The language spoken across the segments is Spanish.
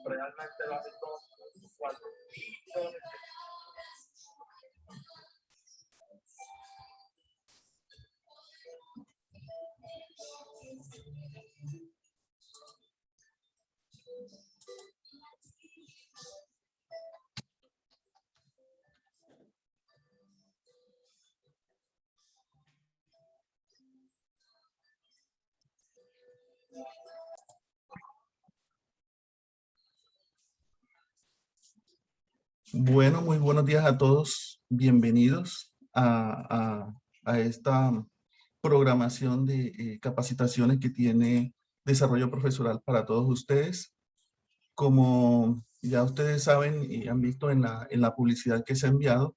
realmente lo hacen todos 4 billones. Bueno, muy buenos días a todos. Bienvenidos a esta programación de capacitaciones que tiene Desarrollo Profesional para todos ustedes. Como ya ustedes saben y han visto en la publicidad que se ha enviado,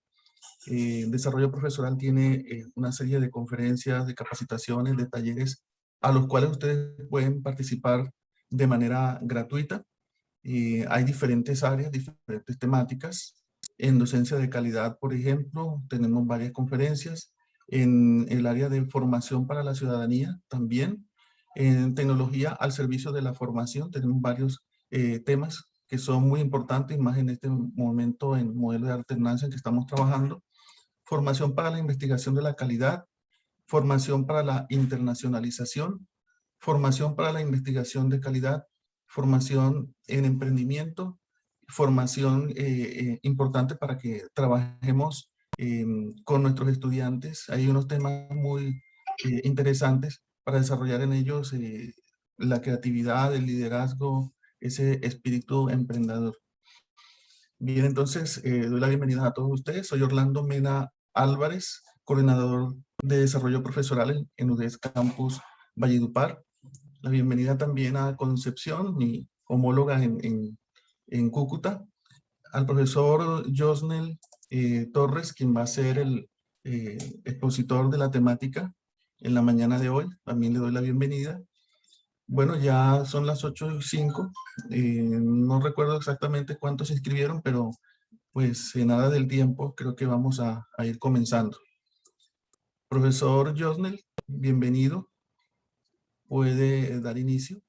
Desarrollo Profesional tiene una serie de conferencias, de capacitaciones, de talleres a los cuales ustedes pueden participar de manera gratuita. Hay diferentes áreas, diferentes temáticas. En docencia de calidad, por ejemplo, tenemos varias conferencias. En el área de formación para la ciudadanía también. En tecnología al servicio de la formación tenemos varios temas que son muy importantes, más en este momento en modelo de alternancia en que estamos trabajando. Formación para la investigación de la calidad, formación para la internacionalización, formación para la investigación de calidad, formación en emprendimiento, formación importante para que trabajemos con nuestros estudiantes. Hay unos temas muy interesantes para desarrollar en ellos la creatividad, el liderazgo, ese espíritu emprendedor. Bien, entonces doy la bienvenida a todos ustedes. Soy Orlando Mena Álvarez, coordinador de desarrollo profesional en UDES Campus Valledupar. La bienvenida también a Concepción, mi homóloga en Cúcuta, al profesor Josnel Torres, quien va a ser el expositor de la temática en la mañana de hoy. También le doy la bienvenida. Bueno, ya son las 8:05. No recuerdo exactamente cuántos se inscribieron, pero pues en nada del tiempo creo que vamos a ir comenzando. Profesor Josnel, bienvenido. ¿Puede dar inicio?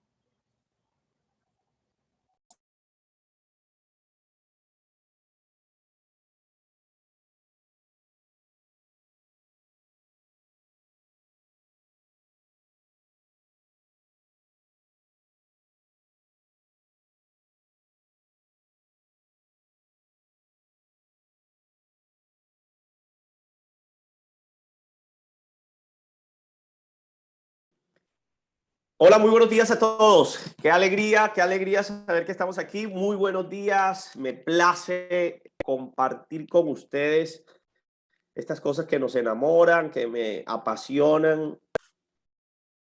Hola, muy buenos días a todos. Qué alegría saber que estamos aquí. Muy buenos días. Me place compartir con ustedes estas cosas que nos enamoran, que me apasionan,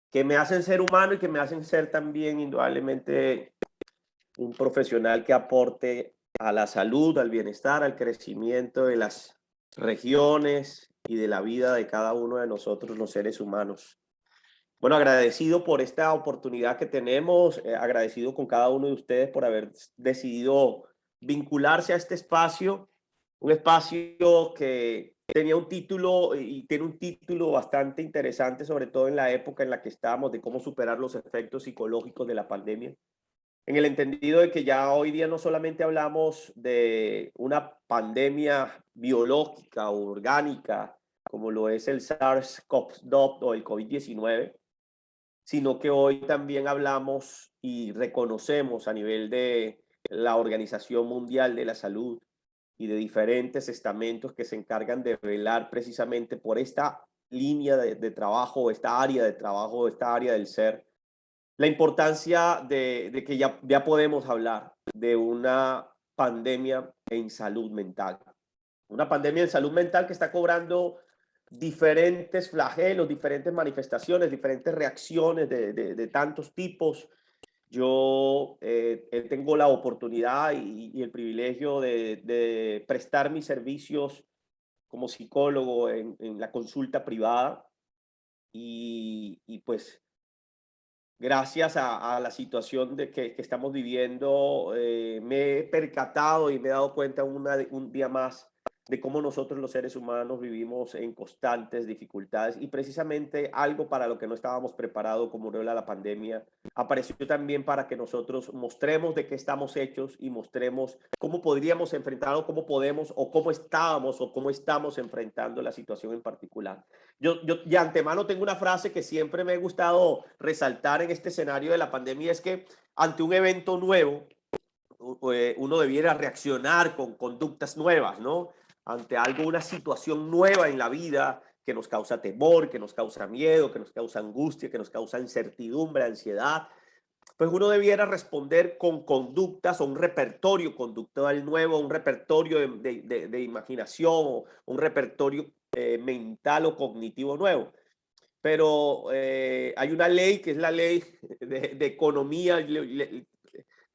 que me hacen ser humano y que me hacen ser también indudablemente un profesional que aporte a la salud, al bienestar, al crecimiento de las regiones y de la vida de cada uno de nosotros, los seres humanos. Bueno, agradecido por esta oportunidad que tenemos, agradecido con cada uno de ustedes por haber decidido vincularse a este espacio, un espacio que tenía un título y tiene un título bastante interesante, sobre todo en la época en la que estábamos, de cómo superar los efectos psicológicos de la pandemia, en el entendido de que ya hoy día no solamente hablamos de una pandemia biológica o orgánica, como lo es el SARS-CoV-2 o el COVID-19, sino que hoy también hablamos y reconocemos a nivel de la Organización Mundial de la Salud y de diferentes estamentos que se encargan de velar precisamente por esta línea de trabajo, esta área de trabajo, esta área del ser, la importancia de que ya podemos hablar de una pandemia en salud mental. Una pandemia en salud mental que está cobrando diferentes flagelos, diferentes manifestaciones, diferentes reacciones de tantos tipos. Yo tengo la oportunidad y el privilegio de prestar mis servicios como psicólogo en la consulta privada y pues gracias a la situación que estamos viviendo, me he percatado y me he dado cuenta un día más de cómo nosotros los seres humanos vivimos en constantes dificultades y precisamente algo para lo que no estábamos preparados como era la pandemia apareció también para que nosotros mostremos de qué estamos hechos y mostremos cómo podríamos enfrentar o cómo podemos o cómo estábamos o cómo estamos enfrentando la situación en particular. Yo de antemano tengo una frase que siempre me ha gustado resaltar en este escenario de la pandemia, es que ante un evento nuevo uno debiera reaccionar con conductas nuevas, ¿no? Ante algo, una situación nueva en la vida que nos causa temor, que nos causa miedo, que nos causa angustia, que nos causa incertidumbre, ansiedad, pues uno debiera responder con conductas o un repertorio conductual nuevo, un repertorio de imaginación o un repertorio mental o cognitivo nuevo. Pero hay una ley que es la ley de economía,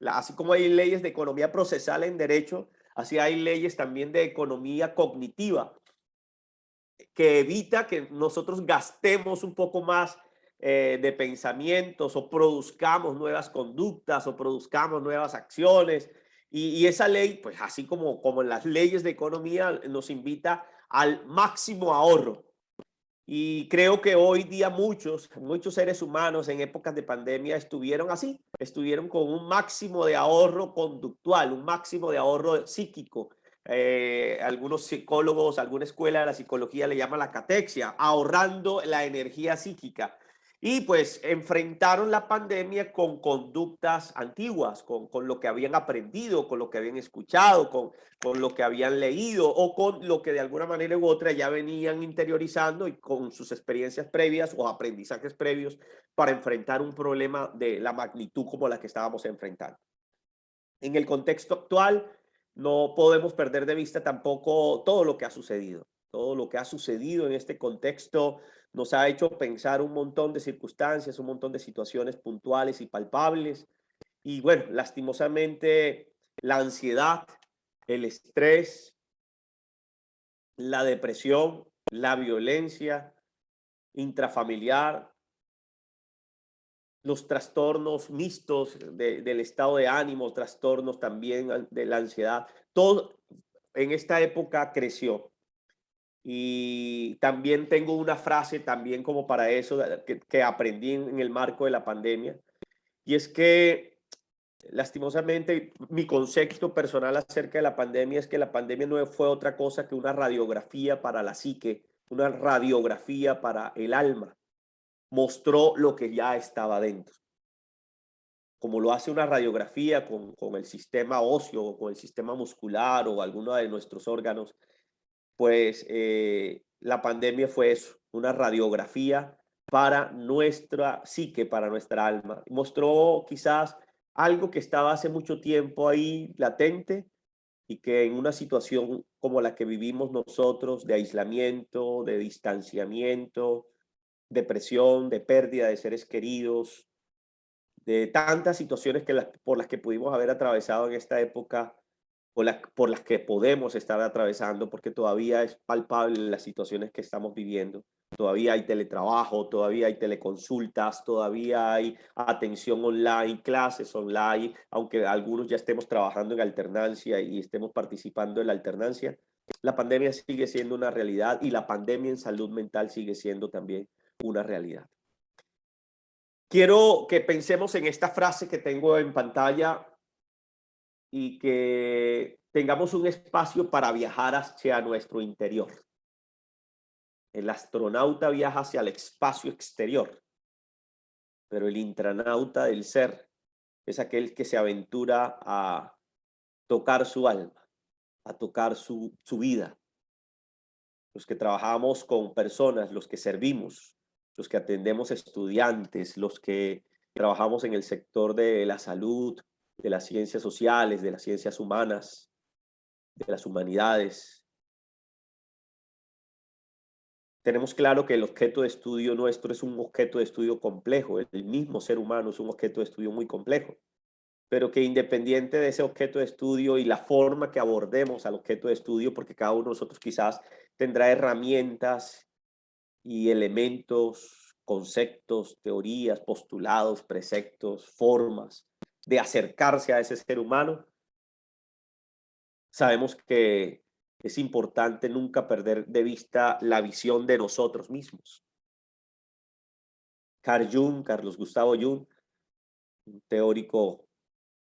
así como hay leyes de economía procesal en derecho, así hay leyes también de economía cognitiva que evita que nosotros gastemos un poco más de pensamientos o produzcamos nuevas conductas o produzcamos nuevas acciones. Y esa ley, pues así como en las leyes de economía, nos invita al máximo ahorro. Y creo que hoy día muchos seres humanos en épocas de pandemia estuvieron así, estuvieron con un máximo de ahorro conductual, un máximo de ahorro psíquico. Algunos psicólogos, alguna escuela de la psicología le llama la catexia, ahorrando la energía psíquica. Y pues enfrentaron la pandemia con conductas antiguas, con lo que habían aprendido, con lo que habían escuchado, con lo que habían leído o con lo que de alguna manera u otra ya venían interiorizando y con sus experiencias previas o aprendizajes previos para enfrentar un problema de la magnitud como la que estábamos enfrentando. En el contexto actual, no podemos perder de vista tampoco todo lo que ha sucedido. Todo lo que ha sucedido en este contexto nos ha hecho pensar un montón de circunstancias, un montón de situaciones puntuales y palpables. Y bueno, lastimosamente, la ansiedad, el estrés, la depresión, la violencia intrafamiliar, los trastornos mixtos del estado de ánimo, trastornos también de la ansiedad, todo en esta época creció. Y también tengo una frase también como para eso que aprendí en el marco de la pandemia, y es que lastimosamente mi concepto personal acerca de la pandemia es que la pandemia no fue otra cosa que una radiografía para la psique, una radiografía para el alma. Mostró lo que ya estaba dentro, como lo hace una radiografía con el sistema óseo o con el sistema muscular o alguno de nuestros órganos. Pues la pandemia fue eso, una radiografía para nuestra psique, para nuestra alma. Mostró quizás algo que estaba hace mucho tiempo ahí latente y que en una situación como la que vivimos nosotros, de aislamiento, de distanciamiento, depresión, de pérdida de seres queridos, de tantas situaciones por las que pudimos haber atravesado en esta época, por las que podemos estar atravesando, porque todavía es palpable las situaciones que estamos viviendo. Todavía hay teletrabajo, todavía hay teleconsultas, todavía hay atención online, clases online, aunque algunos ya estemos trabajando en alternancia y estemos participando en la alternancia. La pandemia sigue siendo una realidad y la pandemia en salud mental sigue siendo también una realidad. Quiero que pensemos en esta frase que tengo en pantalla y que tengamos un espacio para viajar hacia nuestro interior. El astronauta viaja hacia el espacio exterior, pero el intranauta del ser es aquel que se aventura a tocar su alma, a tocar su vida. Los que trabajamos con personas, los que servimos, los que atendemos estudiantes, los que trabajamos en el sector de la salud, de las ciencias sociales, de las ciencias humanas, de las humanidades. Tenemos claro que el objeto de estudio nuestro es un objeto de estudio complejo, el mismo ser humano es un objeto de estudio muy complejo, pero que independiente de ese objeto de estudio y la forma que abordemos al objeto de estudio, porque cada uno de nosotros quizás tendrá herramientas y elementos, conceptos, teorías, postulados, preceptos, formas de acercarse a ese ser humano. Sabemos que es importante nunca perder de vista la visión de nosotros mismos. Carl Jung, Carlos Gustavo Jung, un teórico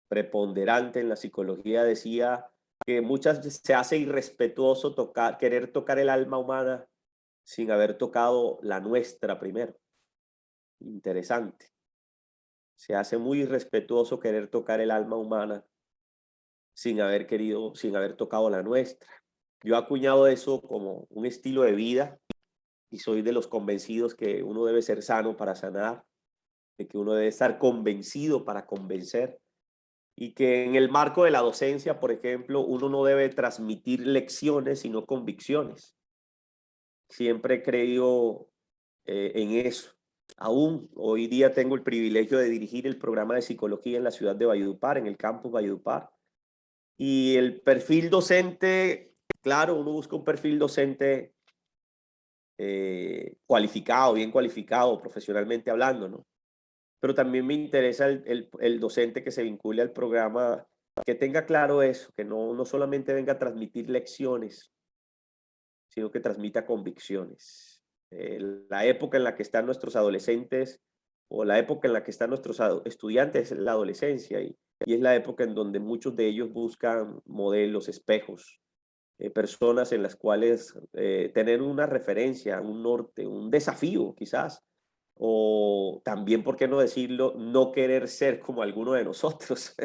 preponderante en la psicología, decía que muchas veces se hace irrespetuoso querer tocar el alma humana sin haber tocado la nuestra primero. Interesante. Se hace muy irrespetuoso querer tocar el alma humana sin haber tocado la nuestra. Yo he acuñado eso como un estilo de vida y soy de los convencidos que uno debe ser sano para sanar, de que uno debe estar convencido para convencer y que en el marco de la docencia, por ejemplo, uno no debe transmitir lecciones, sino convicciones. Siempre he creído en eso. Aún hoy día tengo el privilegio de dirigir el programa de psicología en la ciudad de Valledupar, en el campus Valledupar. Y el perfil docente, claro, uno busca un perfil docente cualificado, bien cualificado, profesionalmente hablando, ¿no? Pero también me interesa el docente que se vincule al programa, que tenga claro eso, que no solamente venga a transmitir lecciones, sino que transmita convicciones. La época en la que están nuestros adolescentes o la época en la que están nuestros estudiantes es la adolescencia y es la época en donde muchos de ellos buscan modelos, espejos, personas en las cuales tener una referencia, un norte, un desafío quizás, o también, ¿por qué no decirlo? No querer ser como alguno de nosotros.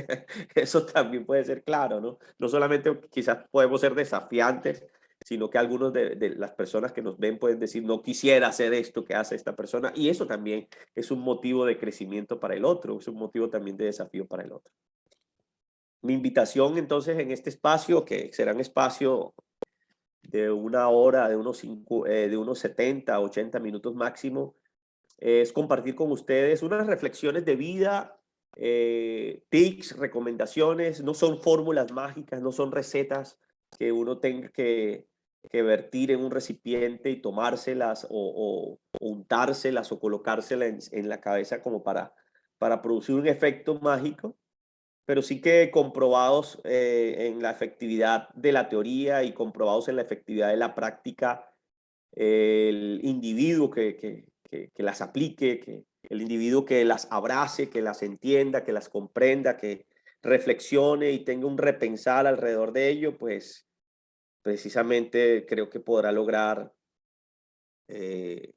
Eso también puede ser claro, ¿no? No solamente quizás podemos ser desafiantes, sino que algunos de las personas que nos ven pueden decir, no quisiera hacer esto que hace esta persona, y eso también es un motivo de crecimiento para el otro, es un motivo también de desafío para el otro. Mi invitación entonces en este espacio, que será un espacio de una hora, de unos 70, 80 minutos máximo, es compartir con ustedes unas reflexiones de vida, tips, recomendaciones. No son fórmulas mágicas, no son recetas que uno tenga que vertir en un recipiente y tomárselas o untárselas o colocárselas en la cabeza como para producir un efecto mágico, pero sí que comprobados en la efectividad de la teoría y comprobados en la efectividad de la práctica, el individuo que las aplique, que el individuo que las abrace, que las entienda, que las comprenda, que reflexione y tenga un repensar alrededor de ello, pues precisamente creo que podrá lograr eh,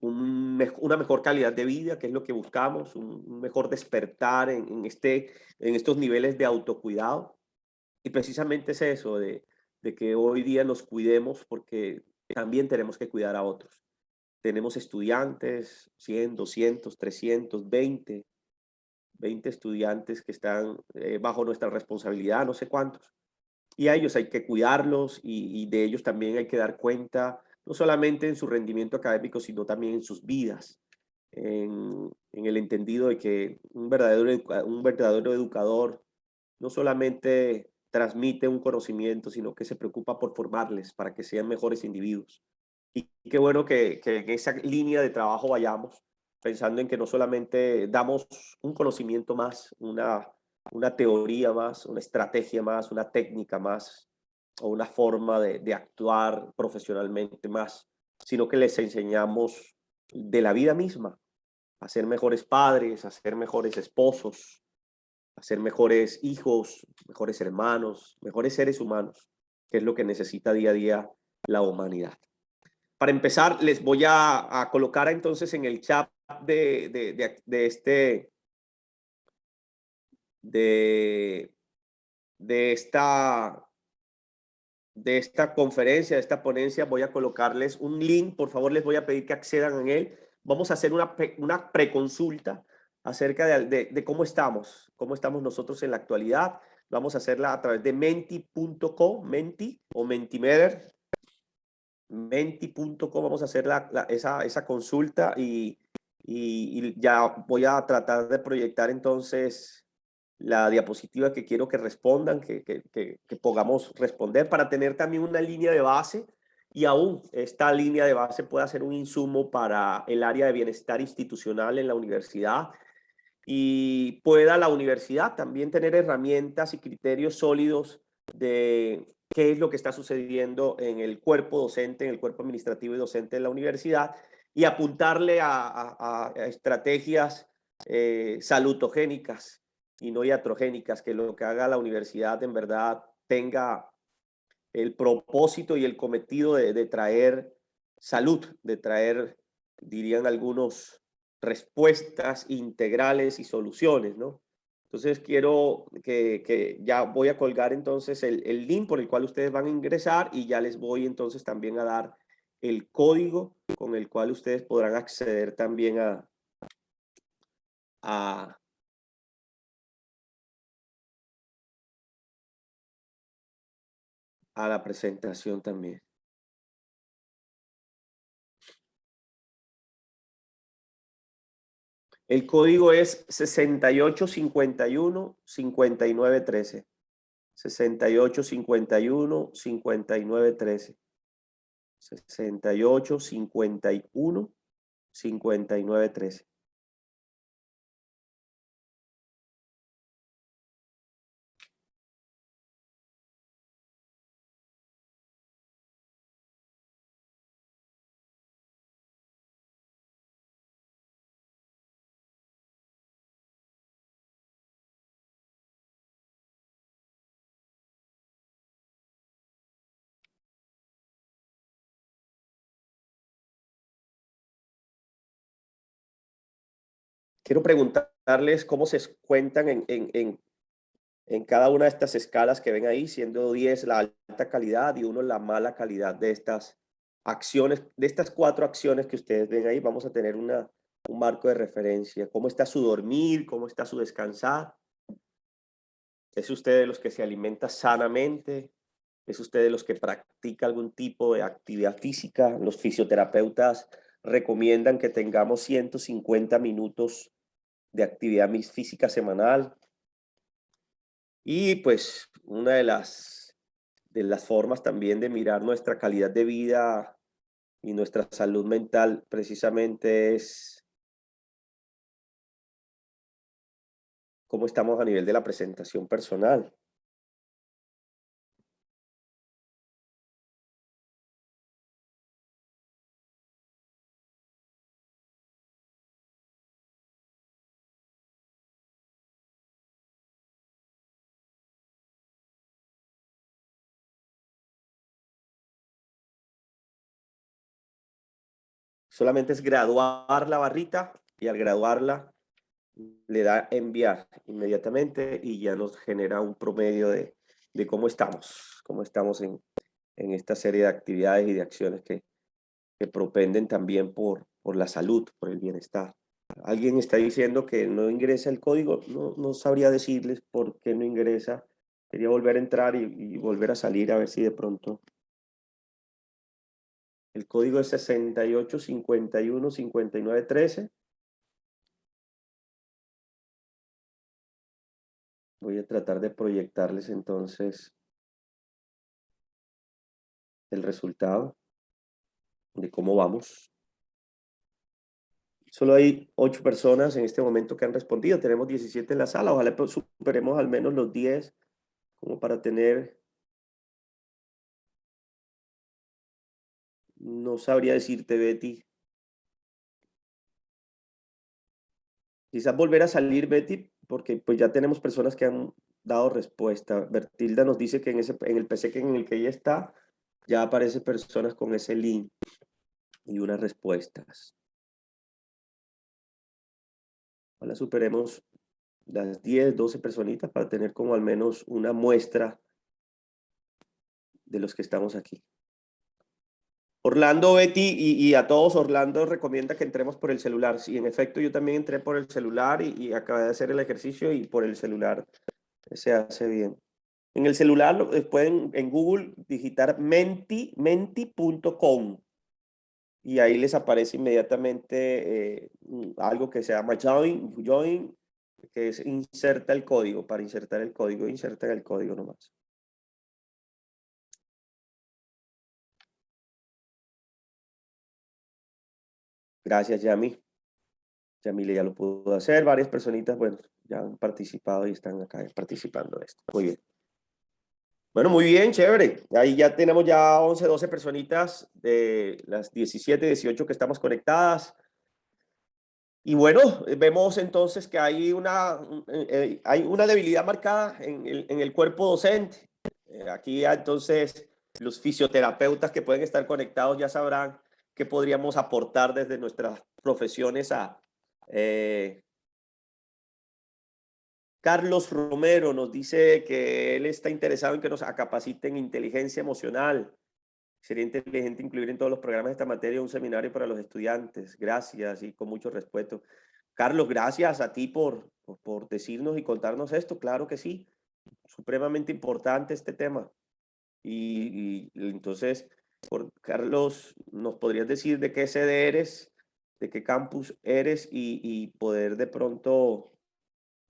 una mejor calidad de vida, que es lo que buscamos, un mejor despertar en estos niveles de autocuidado. Y precisamente es eso, de que hoy día nos cuidemos porque también tenemos que cuidar a otros. Tenemos estudiantes, 100, 200, 300, 20 estudiantes que están bajo nuestra responsabilidad, no sé cuántos. Y a ellos hay que cuidarlos y de ellos también hay que dar cuenta, no solamente en su rendimiento académico, sino también en sus vidas, en el entendido de que un verdadero educador no solamente transmite un conocimiento, sino que se preocupa por formarles para que sean mejores individuos. Y qué bueno que en esa línea de trabajo vayamos, pensando en que no solamente damos un conocimiento más, una teoría más, una estrategia más, una técnica más, o una forma de actuar profesionalmente más, sino que les enseñamos de la vida misma, a ser mejores padres, a ser mejores esposos, a ser mejores hijos, mejores hermanos, mejores seres humanos, que es lo que necesita día a día la humanidad. Para empezar, les voy a colocar entonces en el chat de esta conferencia, de esta ponencia, voy a colocarles un link. Por favor, les voy a pedir que accedan a él. Vamos a hacer una preconsulta acerca de cómo estamos nosotros en la actualidad. Vamos a hacerla a través de menti.co, Menti o Mentimeter, menti.co. Vamos a hacer esa consulta y ya voy a tratar de proyectar entonces la diapositiva que quiero que respondan, que podamos responder para tener también una línea de base y aún esta línea de base pueda ser un insumo para el área de bienestar institucional en la universidad y pueda la universidad también tener herramientas y criterios sólidos de qué es lo que está sucediendo en el cuerpo docente, en el cuerpo administrativo y docente de la universidad, y apuntarle a estrategias salutogénicas y no iatrogénicas, que lo que haga la universidad en verdad tenga el propósito y el cometido de traer salud, de traer, dirían algunos, respuestas integrales y soluciones, ¿no? Entonces quiero que ya voy a colgar entonces el link por el cual ustedes van a ingresar y ya les voy entonces también a dar el código con el cual ustedes podrán acceder también a la presentación también. El código es 6851-5913. 6851-5913. 6851-5913. Quiero preguntarles cómo se cuentan en cada una de estas escalas que ven ahí, siendo 10 la alta calidad y 1 la mala calidad de estas acciones, de estas 4 acciones que ustedes ven ahí. Vamos a tener un marco de referencia. ¿Cómo está su dormir? ¿Cómo está su descansar? ¿Es usted de los que se alimenta sanamente? ¿Es usted de los que practica algún tipo de actividad física? Los fisioterapeutas recomiendan que tengamos 150 minutos de actividad física semanal. Y pues una de las formas también de mirar nuestra calidad de vida y nuestra salud mental precisamente es cómo estamos a nivel de la presentación personal. Solamente es graduar la barrita y al graduarla le da enviar inmediatamente y ya nos genera un promedio de cómo estamos en esta serie de actividades y de acciones que propenden también por la salud, por el bienestar. Alguien está diciendo que no ingresa el código, no sabría decirles por qué no ingresa. Quería volver a entrar y volver a salir a ver si de pronto. El código es 6851-5913. Voy a tratar de proyectarles entonces el resultado de cómo vamos. Solo hay 8 personas en este momento que han respondido. Tenemos 17 en la sala. Ojalá superemos al menos los 10 como para tener. No sabría decirte, Betty. Quizás volver a salir, Betty, porque pues ya tenemos personas que han dado respuesta. Bertilda nos dice que en el PC en el que ella está, ya aparecen personas con ese link y unas respuestas. Ojalá superemos las 10, 12 personitas para tener como al menos una muestra de los que estamos aquí. Orlando, Betty y a todos, Orlando recomienda que entremos por el celular. Sí, en efecto, yo también entré por el celular y acabé de hacer el ejercicio y por el celular se hace bien. En el celular pueden en Google digitar menti.com y ahí les aparece inmediatamente algo que se llama join, que es inserta el código. Para insertar el código, insertan el código nomás. Gracias, Yami. Yamile ya lo pudo hacer. Varias personitas, bueno, ya han participado y están acá participando de esto. Muy bien. Bueno, muy bien, chévere. Ahí ya tenemos ya 11, 12 personitas de las 17, 18 que estamos conectadas. Y bueno, vemos entonces que hay una debilidad marcada en el cuerpo docente. Aquí ya entonces los fisioterapeutas que pueden estar conectados ya sabrán qué podríamos aportar desde nuestras profesiones eh, Carlos Romero nos dice que él está interesado en que nos capaciten en inteligencia emocional. Sería inteligente incluir en todos los programas de esta materia un seminario para los estudiantes. Gracias y con mucho respeto. Carlos, gracias a ti por decirnos y contarnos esto. Claro que sí, supremamente importante este tema. Y entonces, Carlos, ¿nos podrías decir de qué sede eres, de qué campus eres y poder de pronto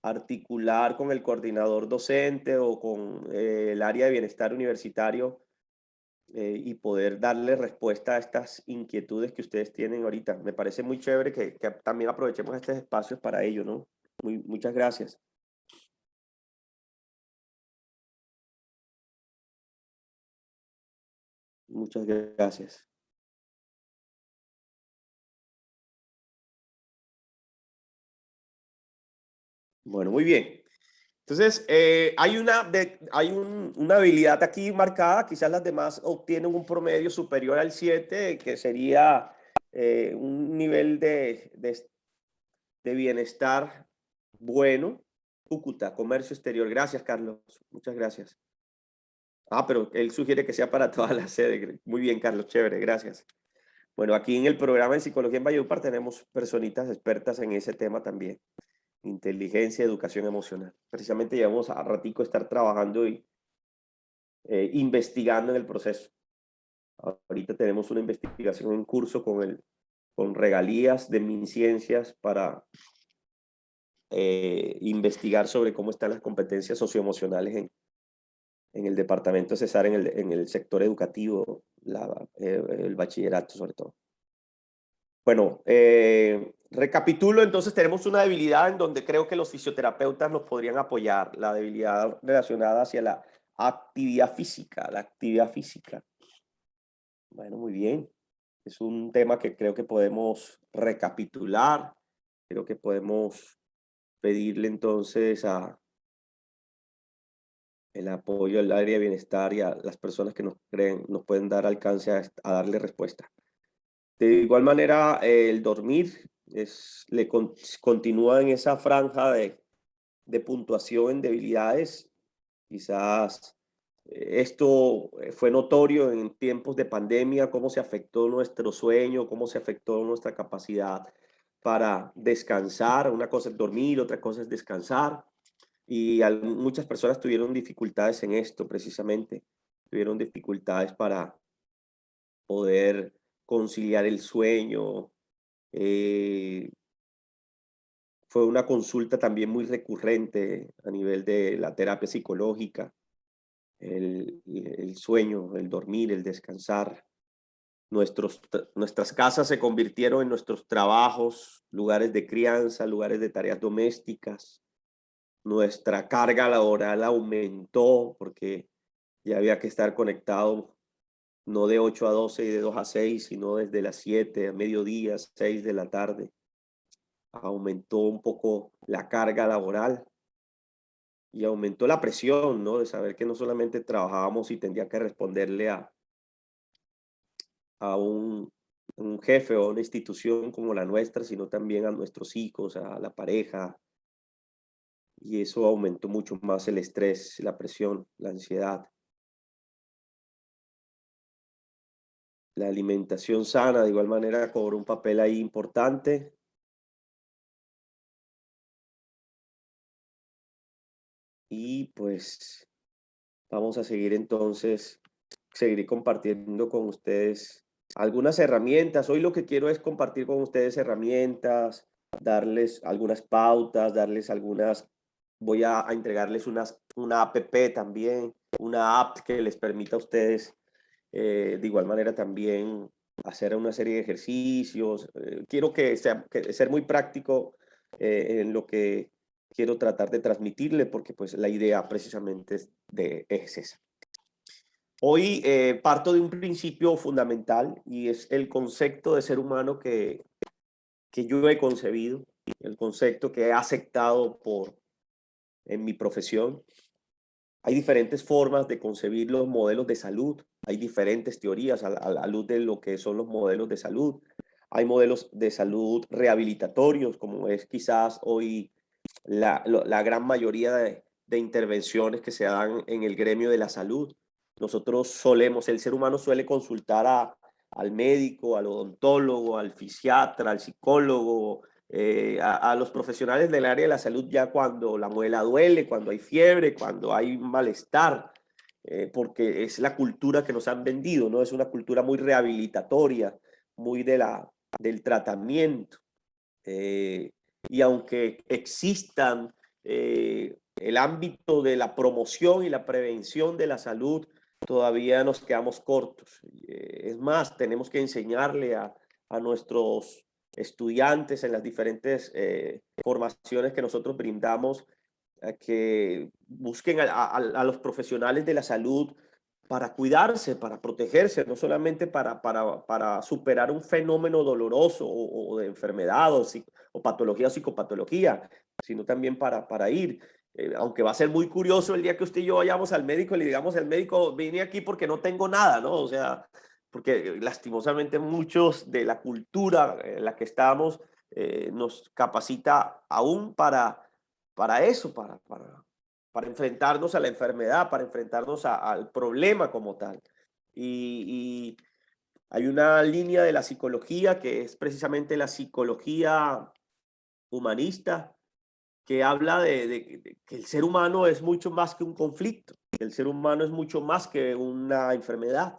articular con el coordinador docente o con el área de bienestar universitario y poder darle respuesta a estas inquietudes que ustedes tienen ahorita? Me parece muy chévere que también aprovechemos estos espacios para ello, ¿no? Muchas gracias. Muchas gracias. Bueno, muy bien. Entonces, una habilidad aquí marcada, quizás las demás obtienen un promedio superior al 7, que sería un nivel de bienestar bueno. Cúcuta, comercio exterior. Gracias, Carlos. Muchas gracias. Ah, pero él sugiere que sea para toda la sede. Muy bien, Carlos, chévere, gracias. Bueno, aquí en el programa de Psicología en Valledupar tenemos personitas expertas en ese tema también. Inteligencia, educación emocional. Precisamente llevamos a ratico estar trabajando y investigando en el proceso. Ahorita tenemos una investigación en curso con regalías de MinCiencias para investigar sobre cómo están las competencias socioemocionales en el departamento Cesar, en el sector educativo, el bachillerato sobre todo. Bueno, recapitulo, entonces tenemos una debilidad en donde creo que los fisioterapeutas nos podrían apoyar, la debilidad relacionada hacia la actividad física, Bueno, muy bien. Es un tema que creo que podemos recapitular, creo que podemos pedirle entonces el apoyo al área de bienestar y a las personas que nos pueden dar alcance a darle respuesta. De igual manera, el dormir continúa en esa franja de puntuación en debilidades. Quizás esto fue notorio en tiempos de pandemia, cómo se afectó nuestro sueño, cómo se afectó nuestra capacidad para descansar. Una cosa es dormir, otra cosa es descansar. Y muchas personas tuvieron dificultades en esto precisamente. Tuvieron dificultades para poder conciliar el sueño. Fue una consulta también muy recurrente a nivel de la terapia psicológica, el sueño, el dormir, el descansar. Nuestras casas se convirtieron en nuestros trabajos, lugares de crianza, lugares de tareas domésticas. Nuestra carga laboral aumentó porque ya había que estar conectado no de 8 a 12 y de 2 a 6, sino desde las 7 a mediodía, 6 de la tarde. Aumentó un poco la carga laboral y aumentó la presión, ¿no? De saber que no solamente trabajábamos y tendría que responderle a un jefe o a una institución como la nuestra, sino también a nuestros hijos, a la pareja. Y eso aumentó mucho más el estrés, la presión, la ansiedad. La alimentación sana, de igual manera, cobró un papel ahí importante. Y pues vamos a seguir entonces, seguiré compartiendo con ustedes algunas herramientas. Hoy lo que quiero es compartir con ustedes herramientas, darles algunas pautas, voy a entregarles una app también, una app que les permita a ustedes de igual manera también hacer una serie de ejercicios. Quiero ser muy práctico en lo que quiero tratar de transmitirle, porque pues la idea precisamente es esa. Hoy parto de un principio fundamental y es el concepto de ser humano que yo he concebido, el concepto que he aceptado en mi profesión. Hay diferentes formas de concebir los modelos de salud, hay diferentes teorías a la luz de lo que son los modelos de salud. Hay modelos de salud rehabilitatorios, como es quizás hoy la gran mayoría de intervenciones que se dan en el gremio de la salud. Nosotros solemos, el ser humano suele consultar al médico, al odontólogo, al fisiatra, al psicólogo, a los profesionales del área de la salud ya cuando la muela duele, cuando hay fiebre, cuando hay malestar, porque es la cultura que nos han vendido, ¿no? Es una cultura muy rehabilitatoria, muy del tratamiento. Y aunque existan el ámbito de la promoción y la prevención de la salud, todavía nos quedamos cortos. Es más, tenemos que enseñarle a nuestros estudiantes en las diferentes formaciones que nosotros brindamos a que busquen a los profesionales de la salud para cuidarse, para protegerse, no solamente para superar un fenómeno doloroso o de enfermedad o patología o psicopatología, sino también para ir. Aunque va a ser muy curioso el día que usted y yo vayamos al médico y le digamos al médico, vine aquí porque no tengo nada, ¿no? O sea, porque lastimosamente muchos de la cultura en la que estamos nos capacita aún para eso, para enfrentarnos a la enfermedad, para enfrentarnos al problema como tal. Y hay una línea de la psicología que es precisamente la psicología humanista, que habla de que el ser humano es mucho más que un conflicto, el ser humano es mucho más que una enfermedad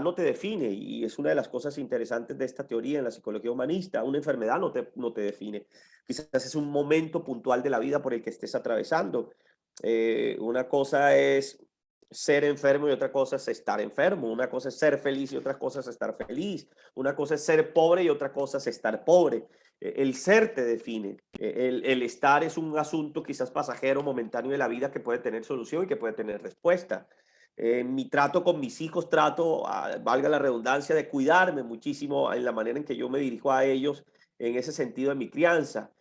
no te define, y es una de las cosas interesantes de esta teoría en la psicología humanista. Una enfermedad no te define, quizás es un momento puntual de la vida por el que estés atravesando. Una cosa es ser enfermo y otra cosa es estar enfermo, una cosa es ser feliz y otra cosa es estar feliz, una cosa es ser pobre y otra cosa es estar pobre. El ser te define, el estar es un asunto quizás pasajero, momentáneo de la vida que puede tener solución y que puede tener respuesta. Mi trato con mis hijos, valga la redundancia, de cuidarme muchísimo en la manera en que yo me dirijo a ellos en ese sentido de mi crianza.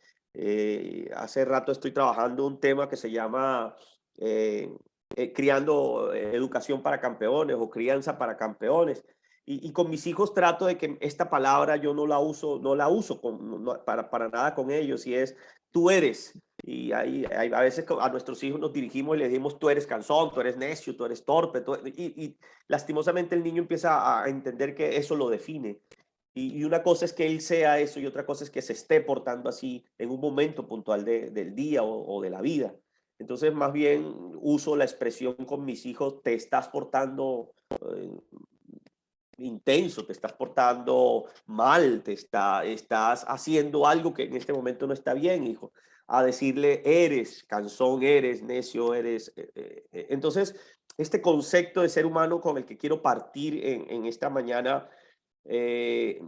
Hace rato estoy trabajando un tema que se llama criando educación para campeones o crianza para campeones. Y con mis hijos trato de que esta palabra yo no la uso para nada con ellos, y es tú eres. Y a veces a nuestros hijos nos dirigimos y les decimos tú eres cansón, tú eres necio, tú eres torpe, y lastimosamente el niño empieza a entender que eso lo define. Y una cosa es que él sea eso y otra cosa es que se esté portando así en un momento puntual del día o de la vida. Entonces, más bien uso la expresión con mis hijos, te estás portando intenso, te estás portando mal, estás haciendo algo que en este momento no está bien, hijo. A decirle, eres cansón, eres necio, eres... Entonces, este concepto de ser humano con el que quiero partir en esta mañana eh,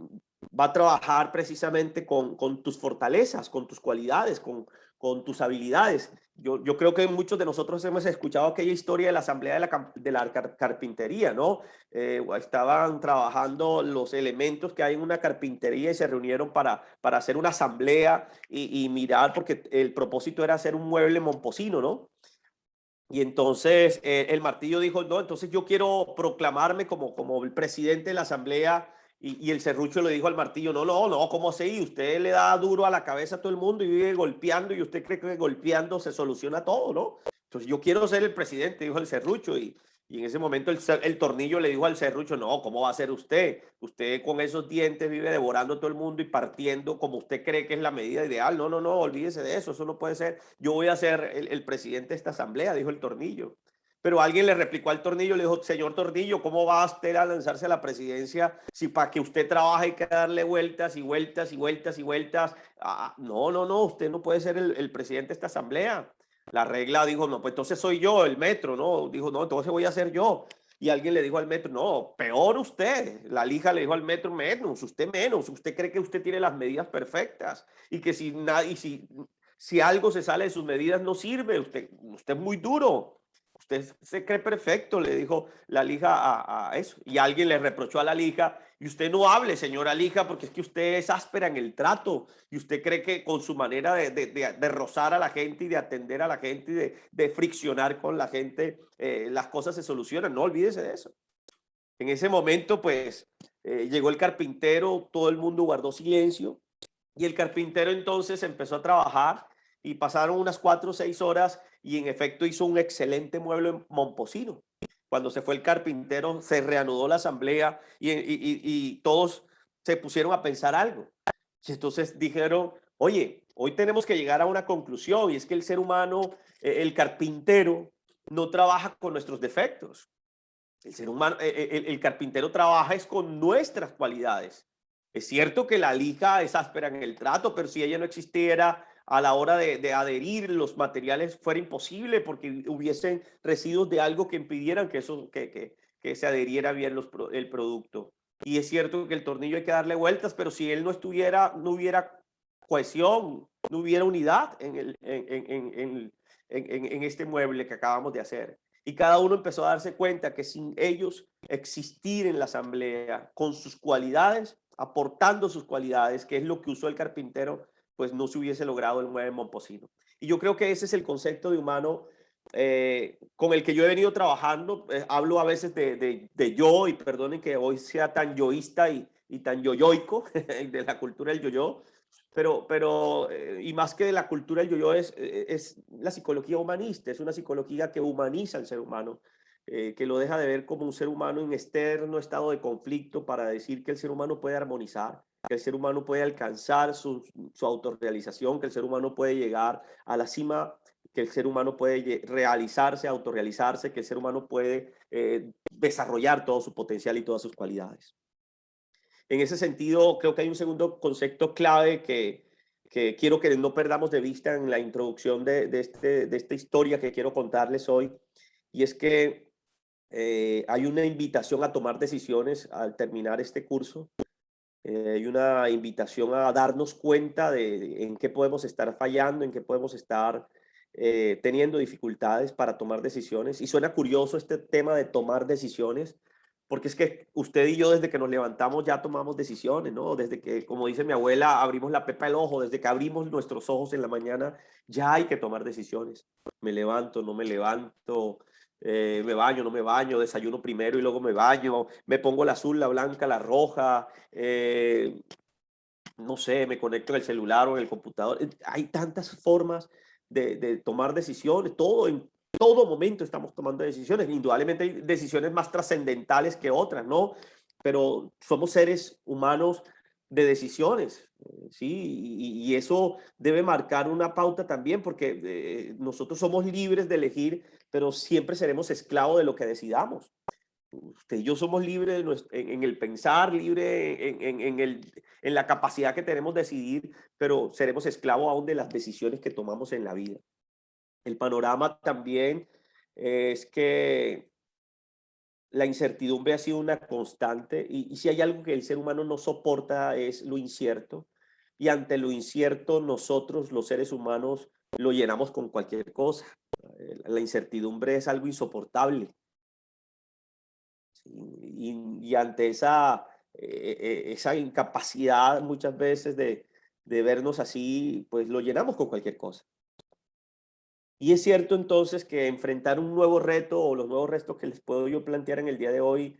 va a trabajar precisamente con tus fortalezas, con tus cualidades, con tus habilidades. Yo creo que muchos de nosotros hemos escuchado aquella historia de la asamblea de la carpintería, ¿no? Estaban trabajando los elementos que hay en una carpintería y se reunieron para hacer una asamblea y mirar, porque el propósito era hacer un mueble momposino, ¿no? Y entonces el martillo dijo, no, entonces yo quiero proclamarme como el presidente de la asamblea, y el serrucho le dijo al martillo, no, ¿cómo así? Usted le da duro a la cabeza a todo el mundo y vive golpeando y usted cree que golpeando se soluciona todo, ¿no? Entonces yo quiero ser el presidente, dijo el serrucho, y en ese momento el tornillo le dijo al serrucho, no, ¿cómo va a ser usted? Usted con esos dientes vive devorando a todo el mundo y partiendo como usted cree que es la medida ideal. No, olvídese de eso no puede ser. Yo voy a ser el presidente de esta asamblea, dijo el tornillo. Pero alguien le replicó al tornillo, le dijo, señor tornillo, ¿cómo va usted a lanzarse a la presidencia si para que usted trabaje hay que darle vueltas y vueltas y vueltas y vueltas? No, usted no puede ser el presidente de esta asamblea. La regla dijo, no, pues entonces soy yo, el metro, ¿no? Dijo, no, entonces voy a ser yo. Y alguien le dijo al metro, no, peor usted. La lija le dijo al metro, menos, usted cree que usted tiene las medidas perfectas y que si algo se sale de sus medidas no sirve, usted es muy duro. usted se cree perfecto, le dijo la lija a eso. Y alguien le reprochó a la lija, y usted no hable, señora lija, porque es que usted es áspera en el trato y usted cree que con su manera de rozar a la gente y de atender a la gente y de friccionar con la gente, las cosas se solucionan. No, olvídese de eso. En ese momento, pues, llegó el carpintero, todo el mundo guardó silencio y el carpintero entonces empezó a trabajar y pasaron unas 4 o 6 horas y en efecto hizo un excelente mueble en momposino. Cuando se fue el carpintero, se reanudó la asamblea y todos se pusieron a pensar algo. Y entonces dijeron, oye, hoy tenemos que llegar a una conclusión y es que el ser humano, el carpintero, no trabaja con nuestros defectos. El ser humano, el carpintero trabaja es con nuestras cualidades. Es cierto que la lija es áspera en el trato, pero si ella no existiera a la hora de adherir los materiales fuera imposible porque hubiesen residuos de algo que impidieran que eso que se adheriera bien el producto. Y es cierto que el tornillo hay que darle vueltas, pero si él no estuviera, no hubiera cohesión, no hubiera unidad en este mueble que acabamos de hacer. Y cada uno empezó a darse cuenta que sin ellos existir en la asamblea con sus cualidades, aportando sus cualidades, que es lo que usó el carpintero, pues no se hubiese logrado el mueble momposino. Y yo creo que ese es el concepto de humano con el que yo he venido trabajando. Hablo a veces de yo, y perdonen que hoy sea tan yoísta y tan yoyoico, de la cultura del yoyo, pero y más que de la cultura del yo-yo es la psicología humanista, es una psicología que humaniza al ser humano, que lo deja de ver como un ser humano en externo estado de conflicto para decir que el ser humano puede armonizar, que el ser humano puede alcanzar su autorrealización, que el ser humano puede llegar a la cima, que el ser humano puede realizarse, autorrealizarse, que el ser humano puede desarrollar todo su potencial y todas sus cualidades. En ese sentido, creo que hay un segundo concepto clave que quiero que no perdamos de vista en la introducción de esta historia que quiero contarles hoy, y es que hay una invitación a tomar decisiones al terminar este curso. Hay una invitación a darnos cuenta de en qué podemos estar fallando, en qué podemos estar teniendo dificultades para tomar decisiones. Y suena curioso este tema de tomar decisiones, porque es que usted y yo desde que nos levantamos ya tomamos decisiones, ¿no? Desde que, como dice mi abuela, abrimos la pepa del ojo, desde que abrimos nuestros ojos en la mañana, ya hay que tomar decisiones. Me levanto, no me levanto, me baño, no me baño, desayuno primero y luego me baño, me pongo la azul, la blanca, la roja, no sé, me conecto en el celular o en el computador. Hay tantas formas de tomar decisiones, en todo momento estamos tomando decisiones. Indudablemente hay decisiones más trascendentales que otras, ¿no? Pero somos seres humanos de decisiones, ¿sí? Y eso debe marcar una pauta también, porque nosotros somos libres de elegir, pero siempre seremos esclavos de lo que decidamos. Usted y yo somos libres en el pensar, libres en la capacidad que tenemos de decidir, pero seremos esclavos aún de las decisiones que tomamos en la vida. El panorama también es que la incertidumbre ha sido una constante y si hay algo que el ser humano no soporta es lo incierto. Y ante lo incierto nosotros los seres humanos lo llenamos con cualquier cosa. La incertidumbre es algo insoportable. Y ante esa incapacidad muchas veces de vernos así, pues lo llenamos con cualquier cosa. Y es cierto entonces que enfrentar un nuevo reto o los nuevos retos que les puedo yo plantear en el día de hoy,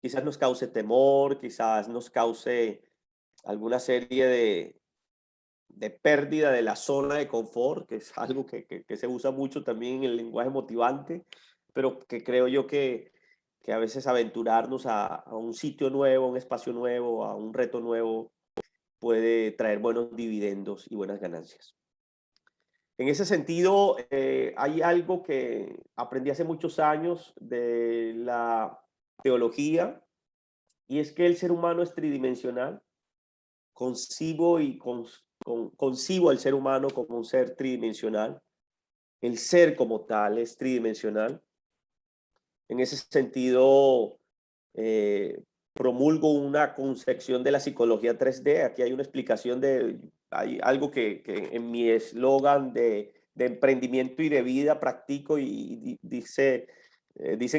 quizás nos cause temor, quizás nos cause alguna serie de pérdida de la zona de confort, que es algo que se usa mucho también en el lenguaje motivante, pero que creo yo que a veces aventurarnos a un sitio nuevo, a un espacio nuevo, a un reto nuevo, puede traer buenos dividendos y buenas ganancias. En ese sentido, hay algo que aprendí hace muchos años de la teología, y es que el ser humano es tridimensional. Concibo al ser humano como un ser tridimensional. El ser como tal es tridimensional. En ese sentido, promulgo una concepción de la psicología 3D. Aquí hay una explicación hay algo que en mi eslogan de de emprendimiento y de vida practico dicen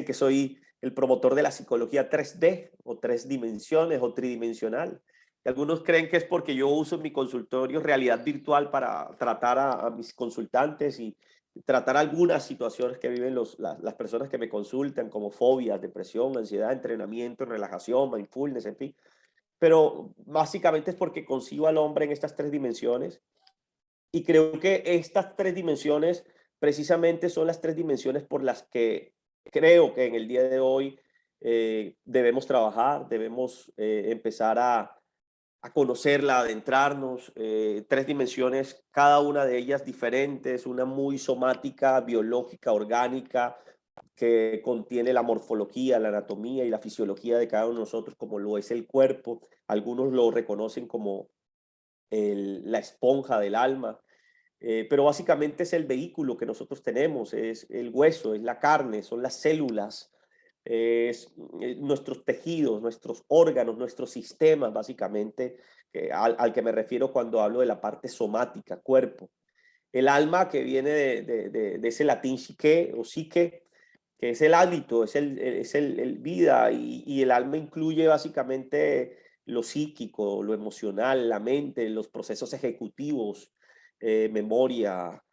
que soy el promotor de la psicología 3D o 3 dimensiones o tridimensional. Y algunos creen que es porque yo uso en mi consultorio realidad virtual para tratar a mis consultantes y tratar algunas situaciones que viven las personas que me consultan, como fobias, depresión, ansiedad, entrenamiento, relajación, mindfulness, en fin. Pero básicamente es porque concibo al hombre en estas 3 dimensiones y creo que estas 3 dimensiones precisamente son las 3 dimensiones por las que creo que en el día de hoy debemos trabajar, debemos empezar a conocerla, a adentrarnos. 3 dimensiones, cada una de ellas diferentes, una muy somática, biológica, orgánica, que contiene la morfología, la anatomía y la fisiología de cada uno de nosotros, como lo es el cuerpo. Algunos lo reconocen como la esponja del alma, pero básicamente es el vehículo que nosotros tenemos, es el hueso, es la carne, son las células, es nuestros tejidos, nuestros órganos, nuestros sistemas, básicamente, al que me refiero cuando hablo de la parte somática, cuerpo. El alma, que viene de ese latín psique o psique, que es el hálito, es el vida, y el alma incluye básicamente lo psíquico, lo emocional, la mente, los procesos ejecutivos, memoria,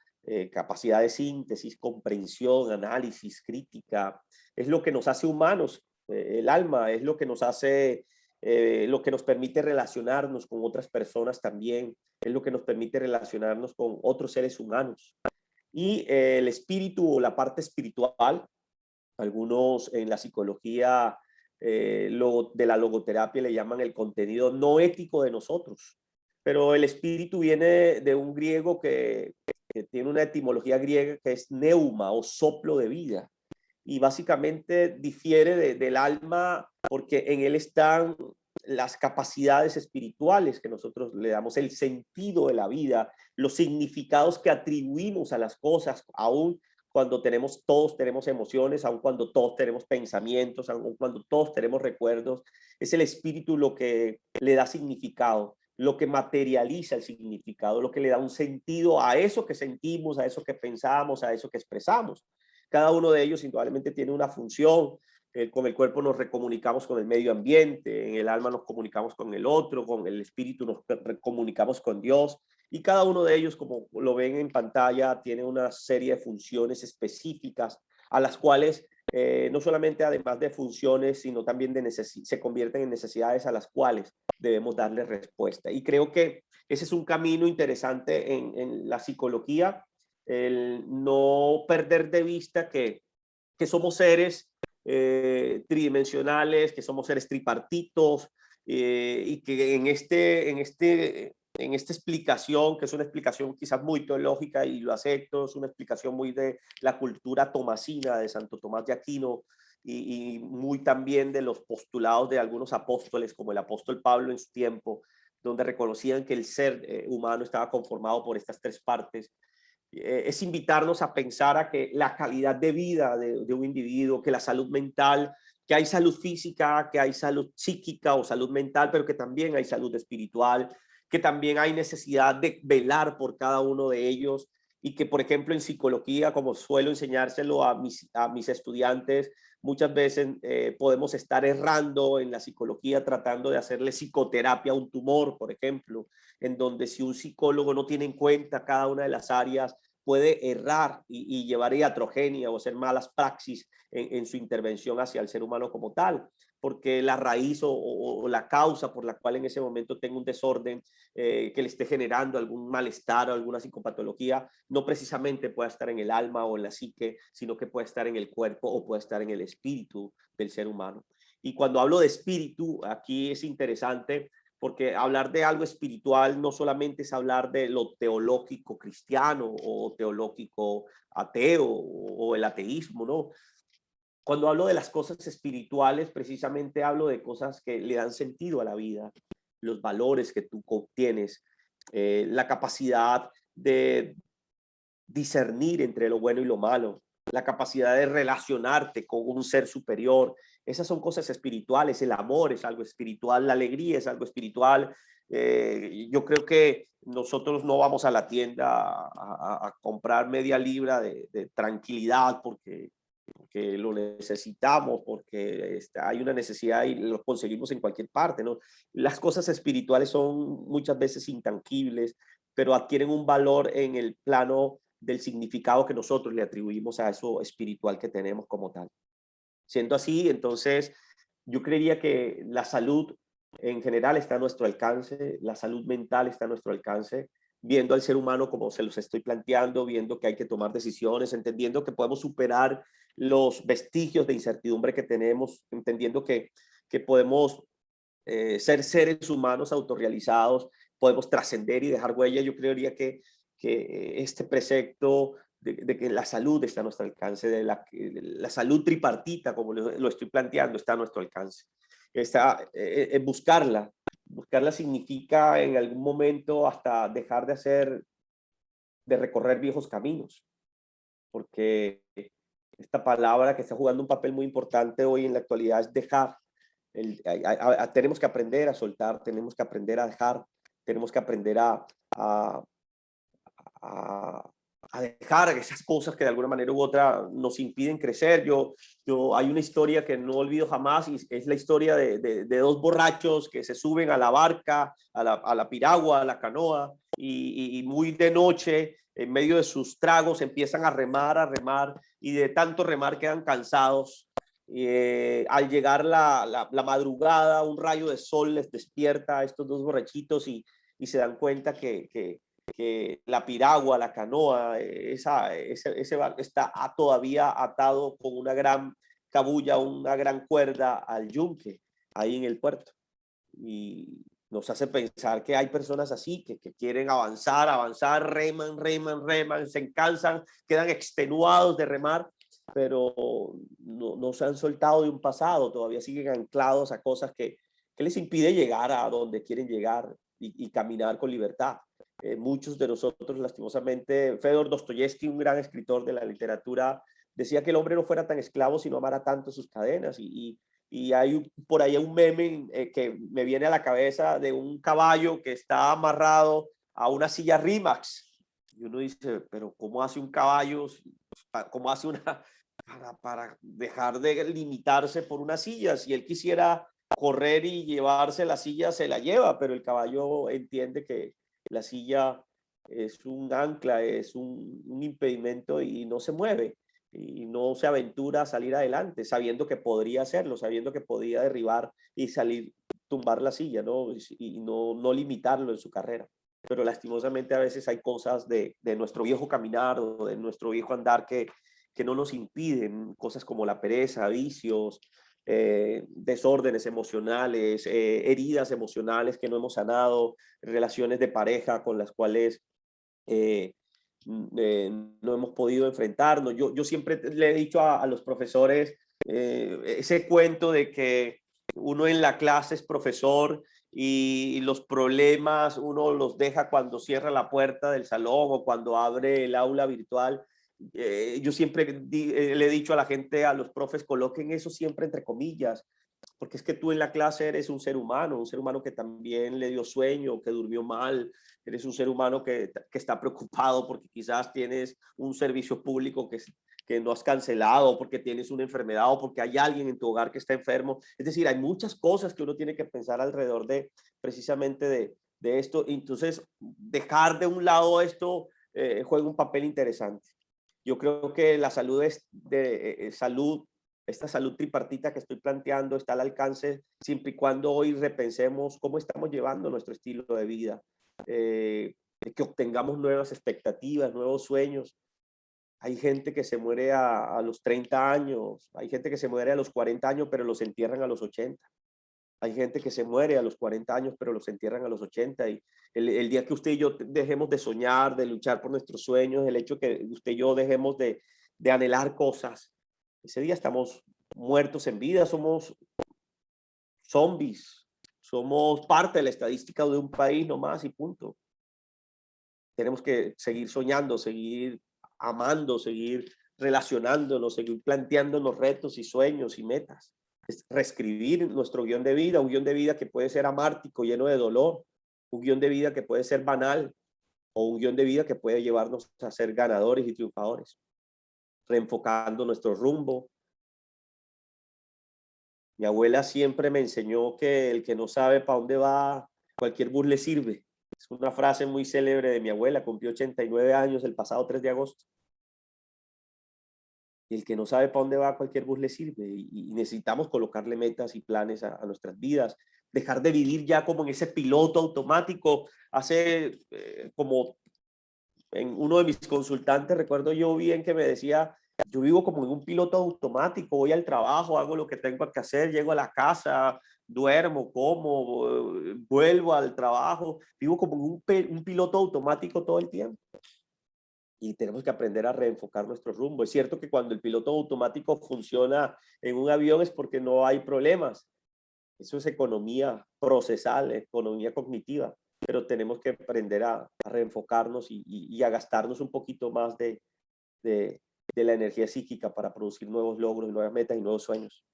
capacidad de síntesis, comprensión, análisis, crítica. Es lo que nos hace humanos. El alma es lo que nos hace, lo que nos permite relacionarnos con otras personas también, es lo que nos permite relacionarnos con otros seres humanos. Y el espíritu o la parte espiritual, algunos en la psicología de la logoterapia le llaman el contenido no ético de nosotros. Pero el espíritu viene de un griego que tiene una etimología griega que es neuma o soplo de vida. Y básicamente difiere del alma porque en él están las capacidades espirituales que nosotros le damos, el sentido de la vida, los significados que atribuimos a las cosas, aún cuando todos tenemos emociones, aun cuando todos tenemos pensamientos, aun cuando todos tenemos recuerdos. Es el espíritu lo que le da significado, lo que materializa el significado, lo que le da un sentido a eso que sentimos, a eso que pensamos, a eso que expresamos. Cada uno de ellos indudablemente tiene una función. Con el cuerpo nos recomunicamos con el medio ambiente, en el alma nos comunicamos con el otro, con el espíritu nos comunicamos con Dios. Y cada uno de ellos, como lo ven en pantalla, tiene una serie de funciones específicas a las cuales no solamente además de funciones, sino también se convierten en necesidades a las cuales debemos darle respuesta. Y creo que ese es un camino interesante en la psicología, el no perder de vista que somos seres tridimensionales, que somos seres tripartitos, y que en esta explicación, que es una explicación quizás muy teológica y lo acepto, es una explicación muy de la cultura tomasina de Santo Tomás de Aquino y muy también de los postulados de algunos apóstoles, como el apóstol Pablo en su tiempo, donde reconocían que el ser humano estaba conformado por estas 3 partes. Es invitarnos a pensar a que la calidad de vida de un individuo, que la salud mental, que hay salud física, que hay salud psíquica o salud mental, pero que también hay salud espiritual, que también hay necesidad de velar por cada uno de ellos y que, por ejemplo, en psicología, como suelo enseñárselo a mis estudiantes, muchas veces podemos estar errando en la psicología tratando de hacerle psicoterapia a un tumor, por ejemplo, en donde si un psicólogo no tiene en cuenta cada una de las áreas, puede errar y llevar iatrogenia o hacer malas praxis en su intervención hacia el ser humano como tal, porque la raíz o la causa por la cual en ese momento tengo un desorden que le esté generando algún malestar o alguna psicopatología, no precisamente puede estar en el alma o en la psique, sino que puede estar en el cuerpo o puede estar en el espíritu del ser humano. Y cuando hablo de espíritu, aquí es interesante porque hablar de algo espiritual no solamente es hablar de lo teológico cristiano o teológico ateo o el ateísmo, ¿no? Cuando hablo de las cosas espirituales, precisamente hablo de cosas que le dan sentido a la vida, los valores que tú obtienes, la capacidad de discernir entre lo bueno y lo malo, la capacidad de relacionarte con un ser superior. Esas son cosas espirituales. El amor es algo espiritual, la alegría es algo espiritual. Yo creo que nosotros no vamos a la tienda a comprar media libra de tranquilidad porque lo necesitamos, porque hay una necesidad y lo conseguimos en cualquier parte, ¿no? Las cosas espirituales son muchas veces intangibles, pero adquieren un valor en el plano del significado que nosotros le atribuimos a eso espiritual que tenemos como tal. Siendo así, entonces, yo creería que la salud en general está a nuestro alcance, la salud mental está a nuestro alcance, viendo al ser humano como se los estoy planteando, viendo que hay que tomar decisiones, entendiendo que podemos superar los vestigios de incertidumbre que tenemos, entendiendo que podemos ser seres humanos autorrealizados, podemos trascender y dejar huella. Yo creería que este precepto de que la salud está a nuestro alcance, de la salud tripartita, como lo estoy planteando, está a nuestro alcance. Buscarla. Buscarla significa en algún momento hasta dejar de recorrer viejos caminos, porque esta palabra que está jugando un papel muy importante hoy en la actualidad es dejar. Tenemos que aprender a soltar, tenemos que aprender a dejar, tenemos que aprender a dejar esas cosas que de alguna manera u otra nos impiden crecer. Hay una historia que no olvido jamás y es la historia de dos borrachos que se suben a la barca, a la piragua, a la canoa y muy de noche, en medio de sus tragos, empiezan a remar y de tanto remar quedan cansados. Al llegar la madrugada, un rayo de sol les despierta a estos dos borrachitos y se dan cuenta que la piragua, la canoa, ese barco está todavía atado con una gran cabulla, una gran cuerda al yunque ahí en el puerto. Y nos hace pensar que hay personas así que quieren avanzar, reman, se cansan, quedan extenuados de remar, pero no se han soltado de un pasado, todavía siguen anclados a cosas que les impide llegar a donde quieren llegar y caminar con libertad. Muchos de nosotros, lastimosamente, Fedor Dostoyevsky, un gran escritor de la literatura, decía que el hombre no fuera tan esclavo, sino amara tanto sus cadenas. Y hay por ahí un meme que me viene a la cabeza de un caballo que está amarrado a una silla Rimax. Y uno dice, pero ¿cómo hace un caballo? ¿Cómo hace para dejar de limitarse por una silla? Si él quisiera correr y llevarse la silla, se la lleva, pero el caballo entiende que la silla es un ancla, es un impedimento y no se mueve y no se aventura a salir adelante, sabiendo que podría hacerlo, sabiendo que podía derribar y salir, tumbar la silla, ¿no? Y no limitarlo en su carrera. Pero lastimosamente a veces hay cosas de nuestro viejo caminar o de nuestro viejo andar que no nos impiden, cosas como la pereza, vicios, desórdenes emocionales, heridas emocionales que no hemos sanado, relaciones de pareja con las cuales no hemos podido enfrentarnos. Yo siempre le he dicho a los profesores ese cuento de que uno en la clase es profesor y los problemas uno los deja cuando cierra la puerta del salón o cuando abre el aula virtual. Yo siempre le he dicho a la gente, a los profes, coloquen eso siempre entre comillas, porque es que tú en la clase eres un ser humano que también le dio sueño, que durmió mal, eres un ser humano que está preocupado porque quizás tienes un servicio público que no has cancelado, porque tienes una enfermedad o porque hay alguien en tu hogar que está enfermo. Es decir, hay muchas cosas que uno tiene que pensar alrededor de precisamente de esto. Entonces, dejar de un lado esto juega un papel interesante. Yo creo que la salud esta salud tripartita que estoy planteando está al alcance siempre y cuando hoy repensemos cómo estamos llevando nuestro estilo de vida, que obtengamos nuevas expectativas, nuevos sueños. Hay gente que se muere a los 30 años, hay gente que se muere a los 40 años, pero los entierran a los 80. Hay gente que se muere a los 40 años, pero los entierran a los 80. Y el día que usted y yo dejemos de soñar, de luchar por nuestros sueños, el hecho que usted y yo dejemos de anhelar cosas, ese día estamos muertos en vida, somos zombies, somos parte de la estadística de un país nomás y punto. Tenemos que seguir soñando, seguir amando, seguir relacionándonos, seguir planteándonos retos y sueños y metas. Es reescribir nuestro guión de vida, un guión de vida que puede ser amártico, lleno de dolor, un guión de vida que puede ser banal, o un guión de vida que puede llevarnos a ser ganadores y triunfadores, reenfocando nuestro rumbo. Mi abuela siempre me enseñó que el que no sabe para dónde va, cualquier bus le sirve. Es una frase muy célebre de mi abuela, cumplió 89 años el pasado 3 de agosto. Y el que no sabe para dónde va, cualquier bus le sirve. Y necesitamos colocarle metas y planes a nuestras vidas. Dejar de vivir ya como en ese piloto automático. Hace como en uno de mis consultantes, recuerdo yo bien que me decía, yo vivo como en un piloto automático, voy al trabajo, hago lo que tengo que hacer, llego a la casa, duermo, como, vuelvo al trabajo, vivo como en un piloto automático todo el tiempo. Y tenemos que aprender a reenfocar nuestro rumbo. Es cierto que cuando el piloto automático funciona en un avión es porque no hay problemas. Eso es economía procesal, economía cognitiva. Pero tenemos que aprender a reenfocarnos y a gastarnos un poquito más de la energía psíquica para producir nuevos logros, nuevas metas y nuevos sueños.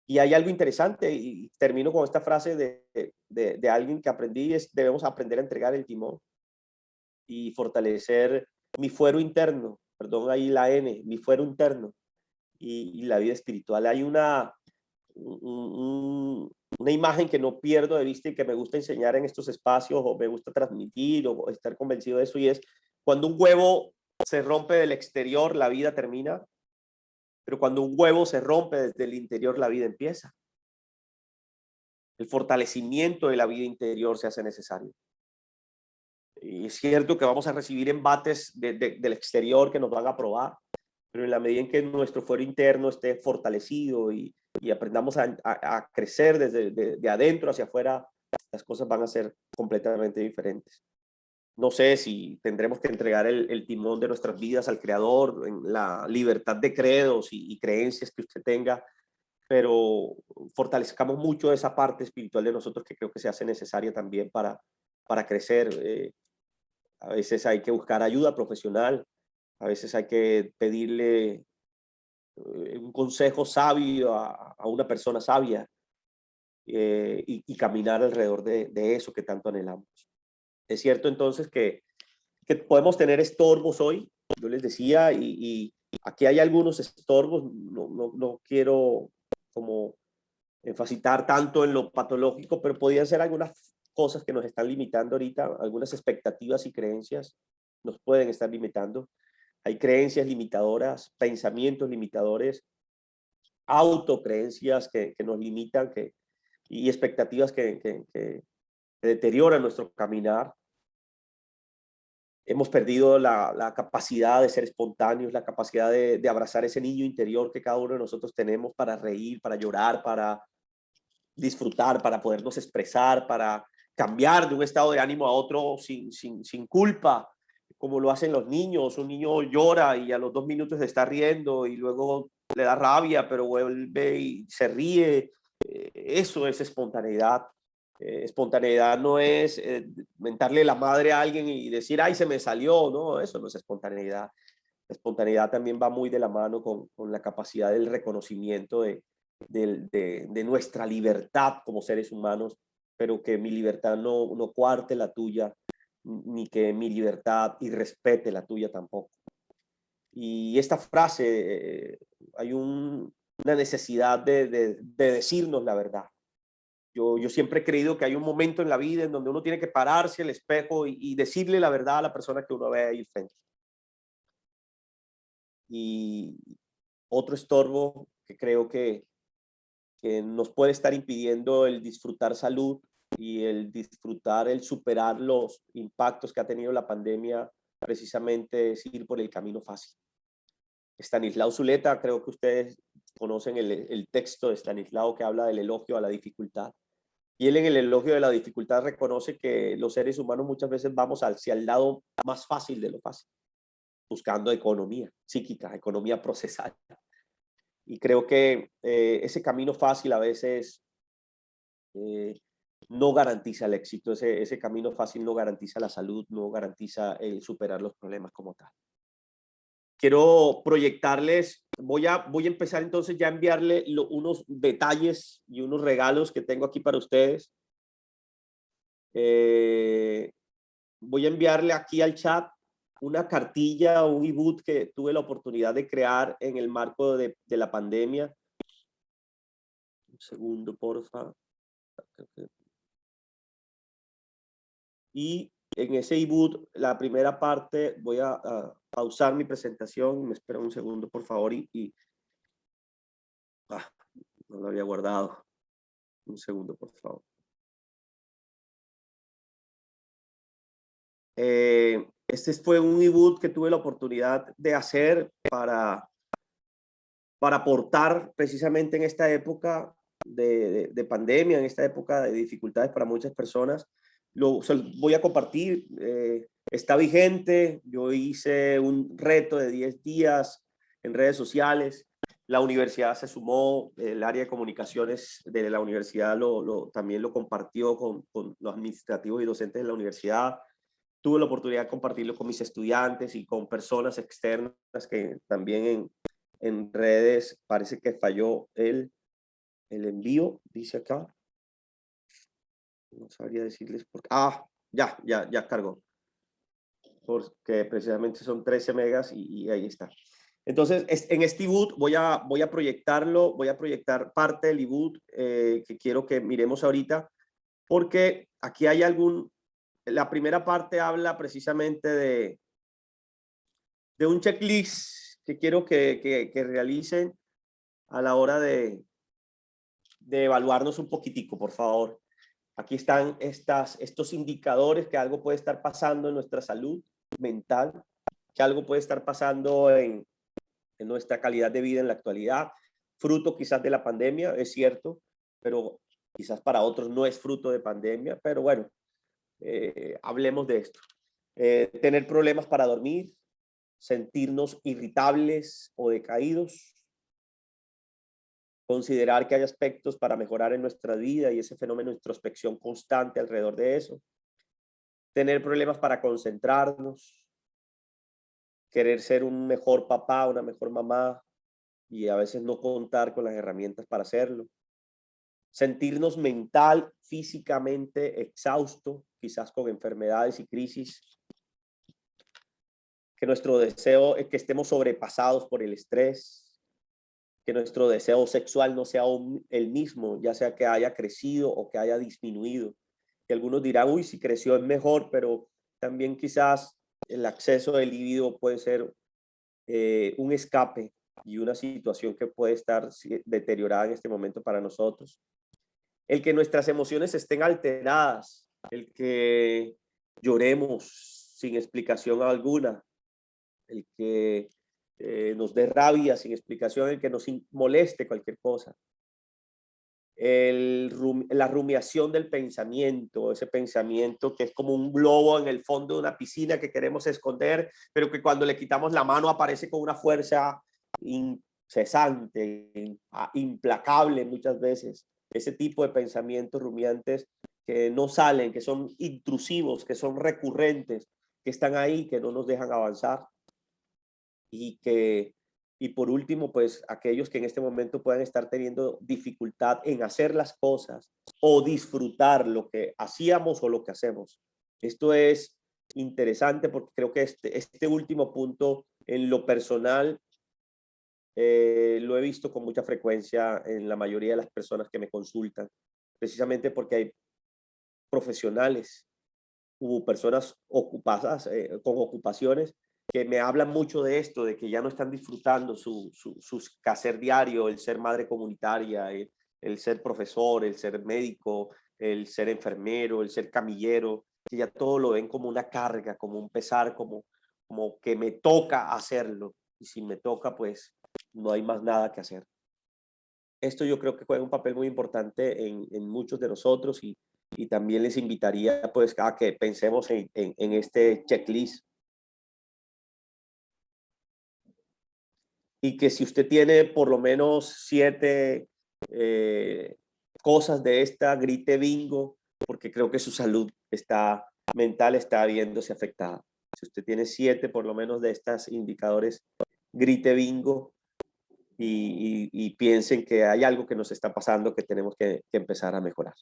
Y hay algo interesante, y termino con esta frase de alguien que aprendí, es debemos aprender a entregar el timón y fortalecer mi fuero interno, perdón ahí la N, mi fuero interno y la vida espiritual. Hay una imagen que no pierdo de vista y que me gusta enseñar en estos espacios o me gusta transmitir o estar convencido de eso, y es cuando un huevo se rompe del exterior, la vida termina, pero cuando un huevo se rompe desde el interior, la vida empieza. El fortalecimiento de la vida interior se hace necesario. Y es cierto que vamos a recibir embates del exterior que nos van a probar, pero en la medida en que nuestro fuero interno esté fortalecido y aprendamos a crecer desde de adentro hacia afuera, las cosas van a ser completamente diferentes. No sé si tendremos que entregar el timón de nuestras vidas al Creador, en la libertad de credos y creencias que usted tenga, pero fortalezcamos mucho esa parte espiritual de nosotros que creo que se hace necesaria también para crecer. A veces hay que buscar ayuda profesional, a veces hay que pedirle un consejo sabio a una persona sabia y caminar alrededor de eso que tanto anhelamos. Es cierto entonces que podemos tener estorbos hoy, yo les decía, y aquí hay algunos estorbos, no quiero como enfatizar tanto en lo patológico, pero podrían ser algunas cosas que nos están limitando ahorita, algunas expectativas y creencias nos pueden estar limitando. Hay creencias limitadoras, pensamientos limitadores, autocreencias que nos limitan y expectativas que deterioran nuestro caminar. Hemos perdido la capacidad de ser espontáneos, la capacidad de abrazar ese niño interior que cada uno de nosotros tenemos para reír, para llorar, para disfrutar, para podernos expresar, para cambiar de un estado de ánimo a otro sin culpa, como lo hacen los niños. Un niño llora y a los 2 minutos se está riendo y luego le da rabia, pero vuelve y se ríe. Eso es espontaneidad. Espontaneidad no es mentarle la madre a alguien y decir, ay, se me salió, no, eso no es espontaneidad. La espontaneidad también va muy de la mano con la capacidad del reconocimiento de nuestra libertad como seres humanos, pero que mi libertad no cuarte la tuya, ni que mi libertad irrespete la tuya tampoco. Y esta frase, hay una necesidad de decirnos la verdad. Yo siempre he creído que hay un momento en la vida en donde uno tiene que pararse al espejo y decirle la verdad a la persona que uno ve ahí frente. Y otro estorbo que creo que nos puede estar impidiendo el disfrutar salud y el disfrutar, el superar los impactos que ha tenido la pandemia, precisamente es ir por el camino fácil. Stanislao Zuleta, creo que ustedes conocen el texto de Stanislao que habla del elogio a la dificultad. Y él en el elogio de la dificultad reconoce que los seres humanos muchas veces vamos hacia el lado más fácil de lo fácil, buscando economía psíquica, economía procesal. Y creo que ese camino fácil a veces no garantiza el éxito, ese camino fácil no garantiza la salud, no garantiza el superar los problemas como tal. quiero proyectarles, voy a empezar entonces ya a enviarle unos detalles y unos regalos que tengo aquí para ustedes. Voy a enviarle aquí al chat una cartilla o un ebook que tuve la oportunidad de crear en el marco de la pandemia. Un segundo, porfa. Y en ese ebook, la primera parte, voy a pausar mi presentación. Me espera un segundo, por favor. No lo había guardado. Un segundo, por favor. Este fue un ebook que tuve la oportunidad de hacer para aportar precisamente en esta época de pandemia, en esta época de dificultades para muchas personas. Se lo voy a compartir. Está vigente. Yo hice un reto de 10 días en redes sociales. La universidad se sumó, el área de comunicaciones de la universidad también lo compartió con los administrativos y docentes de la universidad. Tuve la oportunidad de compartirlo con mis estudiantes y con personas externas que también en redes parece que falló el envío, dice acá. No sabría decirles por qué. Ya cargó. Porque precisamente son 13 megas y ahí está. Entonces, en este ebook voy a proyectarlo, voy a proyectar parte del ebook que quiero que miremos ahorita, porque aquí hay la primera parte habla precisamente de un checklist que quiero que realicen a la hora de evaluarnos un poquitico, por favor. Aquí están estos indicadores que algo puede estar pasando en nuestra salud mental, que algo puede estar pasando en nuestra calidad de vida en la actualidad, fruto quizás de la pandemia, es cierto, pero quizás para otros no es fruto de pandemia, pero bueno, hablemos de esto. Tener problemas para dormir, sentirnos irritables o decaídos, considerar que hay aspectos para mejorar en nuestra vida y ese fenómeno de introspección constante alrededor de eso, tener problemas para concentrarnos, querer ser un mejor papá, una mejor mamá y a veces no contar con las herramientas para hacerlo, sentirnos mental, físicamente exhausto, quizás con enfermedades y crisis, que nuestro deseo es que estemos sobrepasados por el estrés, que nuestro deseo sexual no sea el mismo, ya sea que haya crecido o que haya disminuido. Que algunos dirán, uy, si creció es mejor, pero también quizás el acceso del líbido puede ser un escape y una situación que puede estar deteriorada en este momento para nosotros. El que nuestras emociones estén alteradas, el que lloremos sin explicación alguna, el que nos dé rabia sin explicación, el que nos moleste cualquier cosa. La rumiación del pensamiento, ese pensamiento que es como un globo en el fondo de una piscina que queremos esconder, pero que cuando le quitamos la mano aparece con una fuerza incesante, implacable muchas veces. Ese tipo de pensamientos rumiantes que no salen, que son intrusivos, que son recurrentes, que están ahí, que no nos dejan avanzar. Y por último, pues aquellos que en este momento puedan estar teniendo dificultad en hacer las cosas o disfrutar lo que hacíamos o lo que hacemos. Esto es interesante porque creo que este último punto en lo personal lo he visto con mucha frecuencia en la mayoría de las personas que me consultan, precisamente porque hay profesionales, hubo personas ocupadas con ocupaciones que me hablan mucho de esto, de que ya no están disfrutando su quehacer diario, el ser madre comunitaria, el ser profesor, el ser médico, el ser enfermero, el ser camillero, que ya todo lo ven como una carga, como un pesar, como que me toca hacerlo. Y si me toca, pues no hay más nada que hacer. Esto yo creo que juega un papel muy importante en muchos de nosotros y también les invitaría pues a que pensemos en este checklist. Y que si usted tiene por lo menos 7 cosas de esta, grite bingo, porque creo que su salud mental está viéndose afectada. Si usted tiene 7 por lo menos de estos indicadores, grite bingo y piensen que hay algo que nos está pasando que tenemos que empezar a mejorar.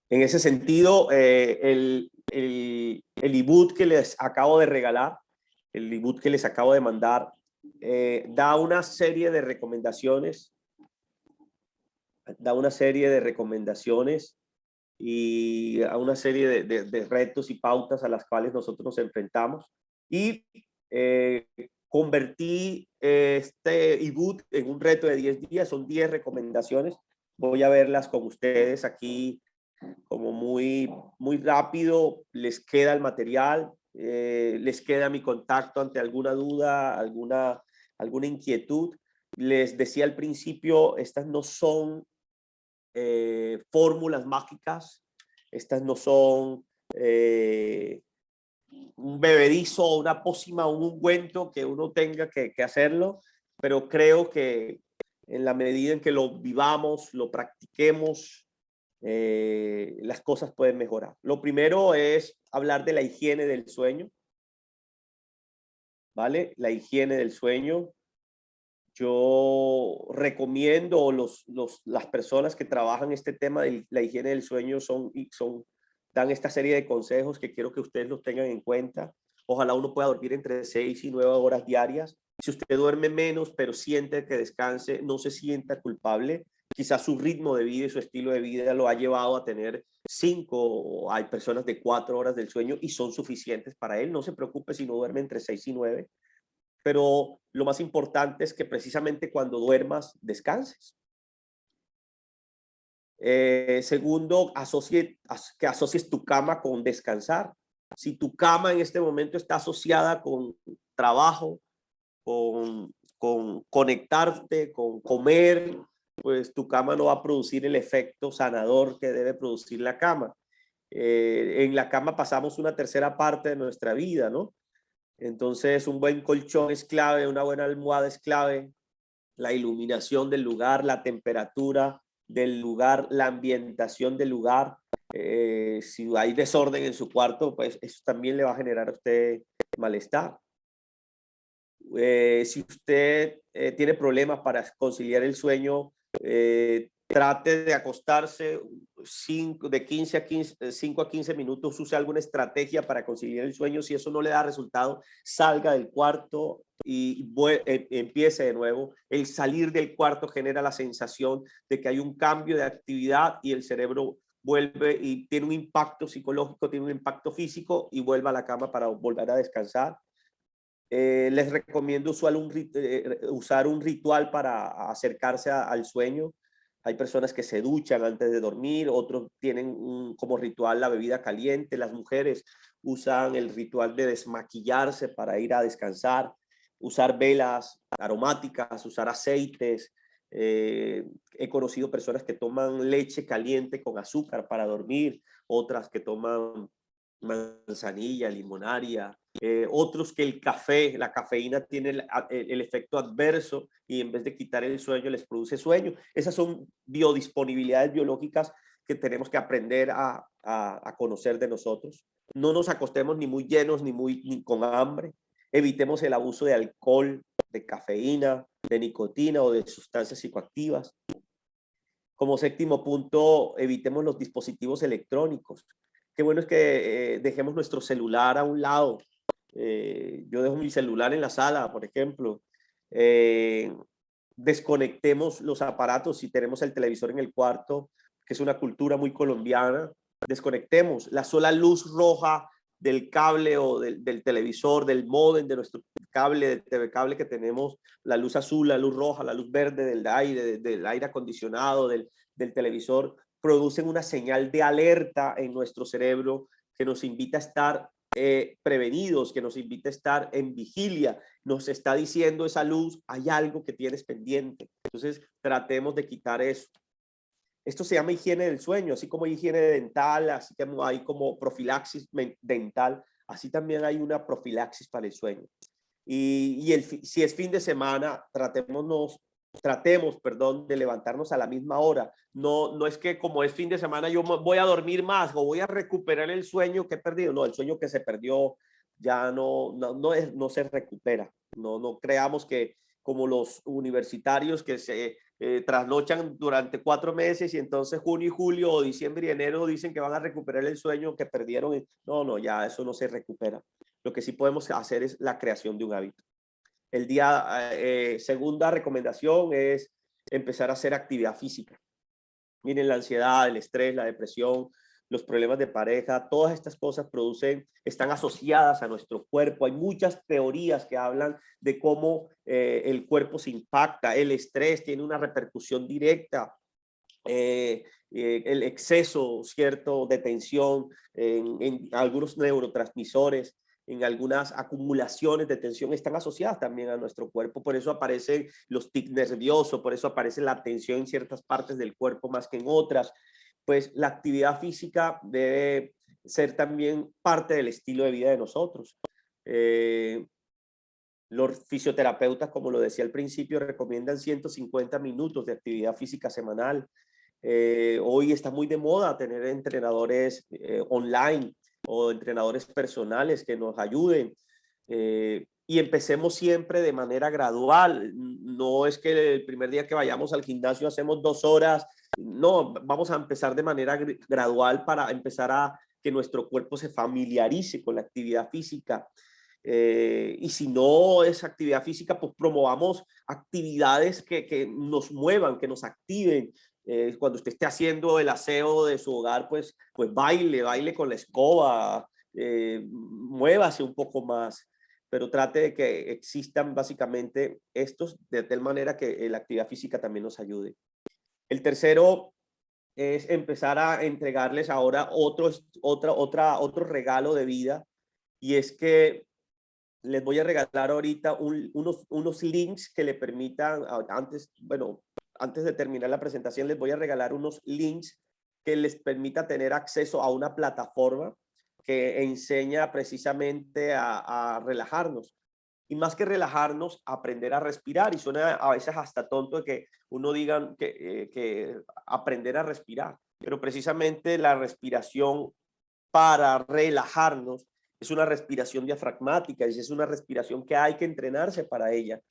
En ese sentido, el ebook que les acabo de regalar, el ebook que les acabo de mandar, da una serie de recomendaciones, y a una serie de retos y pautas a las cuales nosotros nos enfrentamos. Y convertí este ebook en un reto de 10 días, son 10 recomendaciones. Voy a verlas con ustedes aquí como muy rápido. Les queda el material, les queda mi contacto ante alguna duda, alguna inquietud. Les decía al principio, estas no son fórmulas mágicas, estas no son un bebedizo o una pócima o un ungüento que uno tenga que hacerlo, pero creo que en la medida en que lo vivamos, lo practiquemos, las cosas pueden mejorar. Lo primero es hablar de la higiene del sueño, ¿vale? La higiene del sueño. Yo recomiendo, las personas que trabajan este tema de la higiene del sueño dan esta serie de consejos que quiero que ustedes los tengan en cuenta. Ojalá uno pueda dormir entre 6 y 9 horas diarias. Si usted duerme menos, pero siente que descanse, no se sienta culpable. Quizás su ritmo de vida y su estilo de vida lo ha llevado a tener 5, o hay personas de 4 horas del sueño y son suficientes para él. No se preocupe si no duerme entre 6 y 9. Pero lo más importante es que precisamente cuando duermas, descanses. Segundo, que asocies tu cama con descansar. Si tu cama en este momento está asociada con trabajo, con conectarte, con comer, pues tu cama no va a producir el efecto sanador que debe producir la cama. En la cama pasamos una tercera parte de nuestra vida, ¿no? Entonces, un buen colchón es clave, una buena almohada es clave, la iluminación del lugar, la temperatura del lugar, la ambientación del lugar. Si hay desorden en su cuarto, pues eso también le va a generar a usted malestar. Si usted tiene problemas para conciliar el sueño, trate de acostarse 5 a 15 minutos, use alguna estrategia para conciliar el sueño. Si eso no le da resultado, salga del cuarto y empiece de nuevo. El salir del cuarto genera la sensación de que hay un cambio de actividad y el cerebro vuelve y tiene un impacto psicológico, tiene un impacto físico y vuelve a la cama para volver a descansar. Les recomiendo usar un ritual para acercarse al sueño. Hay personas que se duchan antes de dormir, otros tienen como ritual la bebida caliente. Las mujeres usan el ritual de desmaquillarse para ir a descansar, usar velas aromáticas, usar aceites. He conocido personas que toman leche caliente con azúcar para dormir, otras que toman manzanilla, limonaria, otros que el café, la cafeína tiene el efecto adverso y en vez de quitar el sueño les produce sueño. Esas son biodisponibilidades biológicas que tenemos que aprender a conocer de nosotros. No nos acostemos ni muy llenos ni con hambre. Evitemos el abuso de alcohol, de cafeína, de nicotina o de sustancias psicoactivas. Como séptimo punto, evitemos los dispositivos electrónicos. Qué bueno es que dejemos nuestro celular a un lado. Yo dejo mi celular en la sala, por ejemplo. Desconectemos los aparatos si tenemos el televisor en el cuarto, que es una cultura muy colombiana. Desconectemos la sola luz roja del cable o del televisor, del módem, de nuestro cable, del TV cable que tenemos, la luz azul, la luz roja, la luz verde del aire acondicionado, del televisor, producen una señal de alerta en nuestro cerebro que nos invita a estar prevenidos, que nos invita a estar en vigilia. Nos está diciendo esa luz, hay algo que tienes pendiente. Entonces, tratemos de quitar eso. Esto se llama higiene del sueño, así como hay higiene dental, así como hay como profilaxis dental, así también hay una profilaxis para el sueño. Si es fin de semana, tratemos, de levantarnos a la misma hora. No es que como es fin de semana yo voy a dormir más o voy a recuperar el sueño que he perdido. No, el sueño que se perdió ya no se recupera. No creamos que como los universitarios que se trasnochan durante 4 meses y entonces junio y julio o diciembre y enero dicen que van a recuperar el sueño que perdieron. No, ya eso no se recupera. Lo que sí podemos hacer es la creación de un hábito. Segunda recomendación es empezar a hacer actividad física. Miren, la ansiedad, el estrés, la depresión, los problemas de pareja, todas estas cosas están asociadas a nuestro cuerpo. Hay muchas teorías que hablan de cómo el cuerpo se impacta, el estrés tiene una repercusión directa, el exceso, ¿cierto?, de tensión en algunos neurotransmisores, en algunas acumulaciones de tensión están asociadas también a nuestro cuerpo. Por eso aparecen los tics nerviosos, por eso aparece la tensión en ciertas partes del cuerpo más que en otras. Pues la actividad física debe ser también parte del estilo de vida de nosotros. Los fisioterapeutas, como lo decía al principio, recomiendan 150 minutos de actividad física semanal. Hoy está muy de moda tener entrenadores online o entrenadores personales que nos ayuden. Y empecemos siempre de manera gradual. No es que el primer día que vayamos al gimnasio hacemos 2 horas. No, vamos a empezar de manera gradual para empezar a que nuestro cuerpo se familiarice con la actividad física. Y si no es actividad física, pues promovamos actividades que nos muevan, que nos activen. Cuando usted esté haciendo el aseo de su hogar, pues baile con la escoba, muévase un poco más, pero trate de que existan básicamente estos de tal manera que la actividad física también nos ayude. El tercero es empezar a entregarles ahora otro regalo de vida, y es que les voy a regalar ahorita unos links que le permitan, antes de terminar la presentación, les voy a regalar unos links que les permita tener acceso a una plataforma que enseña precisamente a relajarnos. Y más que relajarnos, aprender a respirar. Y suena a veces hasta tonto de que uno diga que aprender a respirar. Pero precisamente la respiración para relajarnos es una respiración diafragmática, y es una respiración que hay que entrenarse para ella.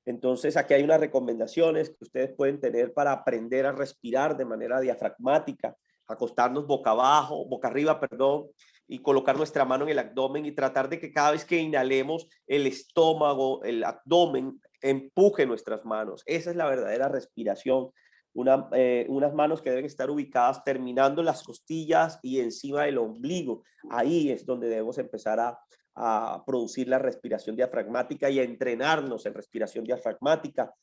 Entonces, aquí hay unas recomendaciones que ustedes pueden tener para aprender a respirar de manera diafragmática, acostarnos boca arriba, y colocar nuestra mano en el abdomen y tratar de que cada vez que inhalemos, el estómago, el abdomen, empuje nuestras manos. Esa es la verdadera respiración. Unas manos que deben estar ubicadas terminando las costillas y encima del ombligo. Ahí es donde debemos empezar a producir la respiración diafragmática y a entrenarnos en respiración diafragmática.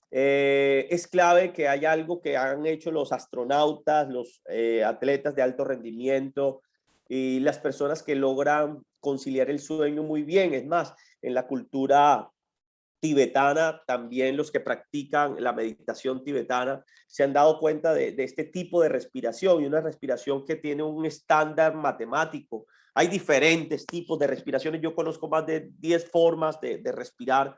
Es clave que haya algo que han hecho los astronautas, los atletas de alto rendimiento y las personas que logran conciliar el sueño muy bien. Es más, en la cultura tibetana, también los que practican la meditación tibetana se han dado cuenta de este tipo de respiración, y una respiración que tiene un estándar matemático. Hay diferentes tipos de respiraciones. Yo conozco más de 10 formas de respirar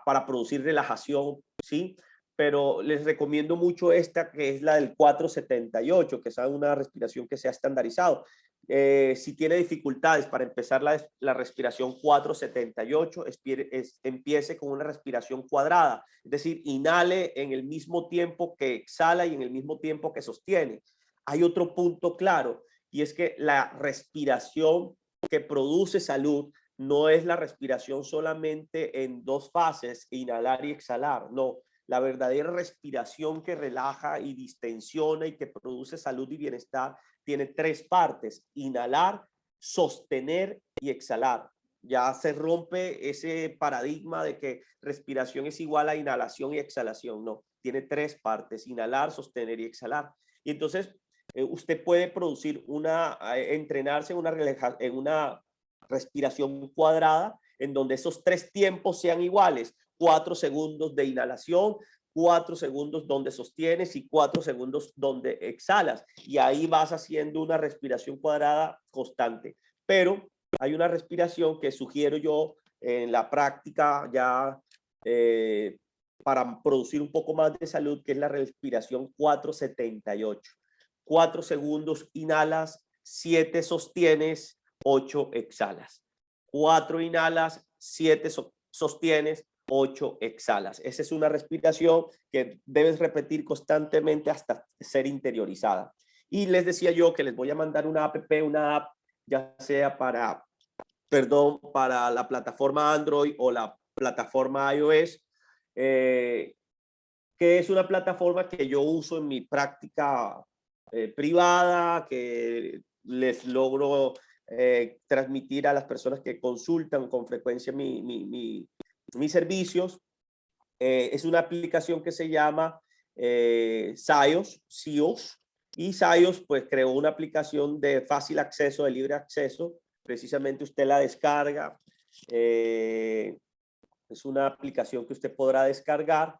para producir relajación, ¿sí? Pero les recomiendo mucho esta, que es la del 478, que es una respiración que se ha estandarizado. Si tiene dificultades para empezar la respiración 478, empiece con una respiración cuadrada, es decir, inhale en el mismo tiempo que exhala y en el mismo tiempo que sostiene. Hay otro punto claro, y es que la respiración que produce salud no es la respiración solamente en 2 fases, inhalar y exhalar, no. La verdadera respiración que relaja y distensiona y que produce salud y bienestar tiene 3 partes: inhalar, sostener y exhalar. Ya se rompe ese paradigma de que respiración es igual a inhalación y exhalación. No, tiene 3 partes: inhalar, sostener y exhalar. Y entonces usted puede producir entrenarse en una respiración cuadrada en donde esos 3 tiempos sean iguales: 4 segundos de inhalación, 4 segundos donde sostienes y 4 segundos donde exhalas. Y ahí vas haciendo una respiración cuadrada constante. Pero hay una respiración que sugiero yo en la práctica ya para producir un poco más de salud, que es la respiración 478. 4 segundos inhalas, 7 sostienes, 8 exhalas. 4 inhalas, 7 sostienes, 8 exhalas. Esa es una respiración que debes repetir constantemente hasta ser interiorizada. Y les decía yo que les voy a mandar una app, ya sea para la plataforma Android o la plataforma iOS, que es una plataforma que yo uso en mi práctica privada, que les logro transmitir a las personas que consultan con frecuencia mis servicios. Es una aplicación que se llama SiOS, y SiOS pues creó una aplicación de fácil acceso, de libre acceso. Precisamente usted la descarga. Es una aplicación que usted podrá descargar,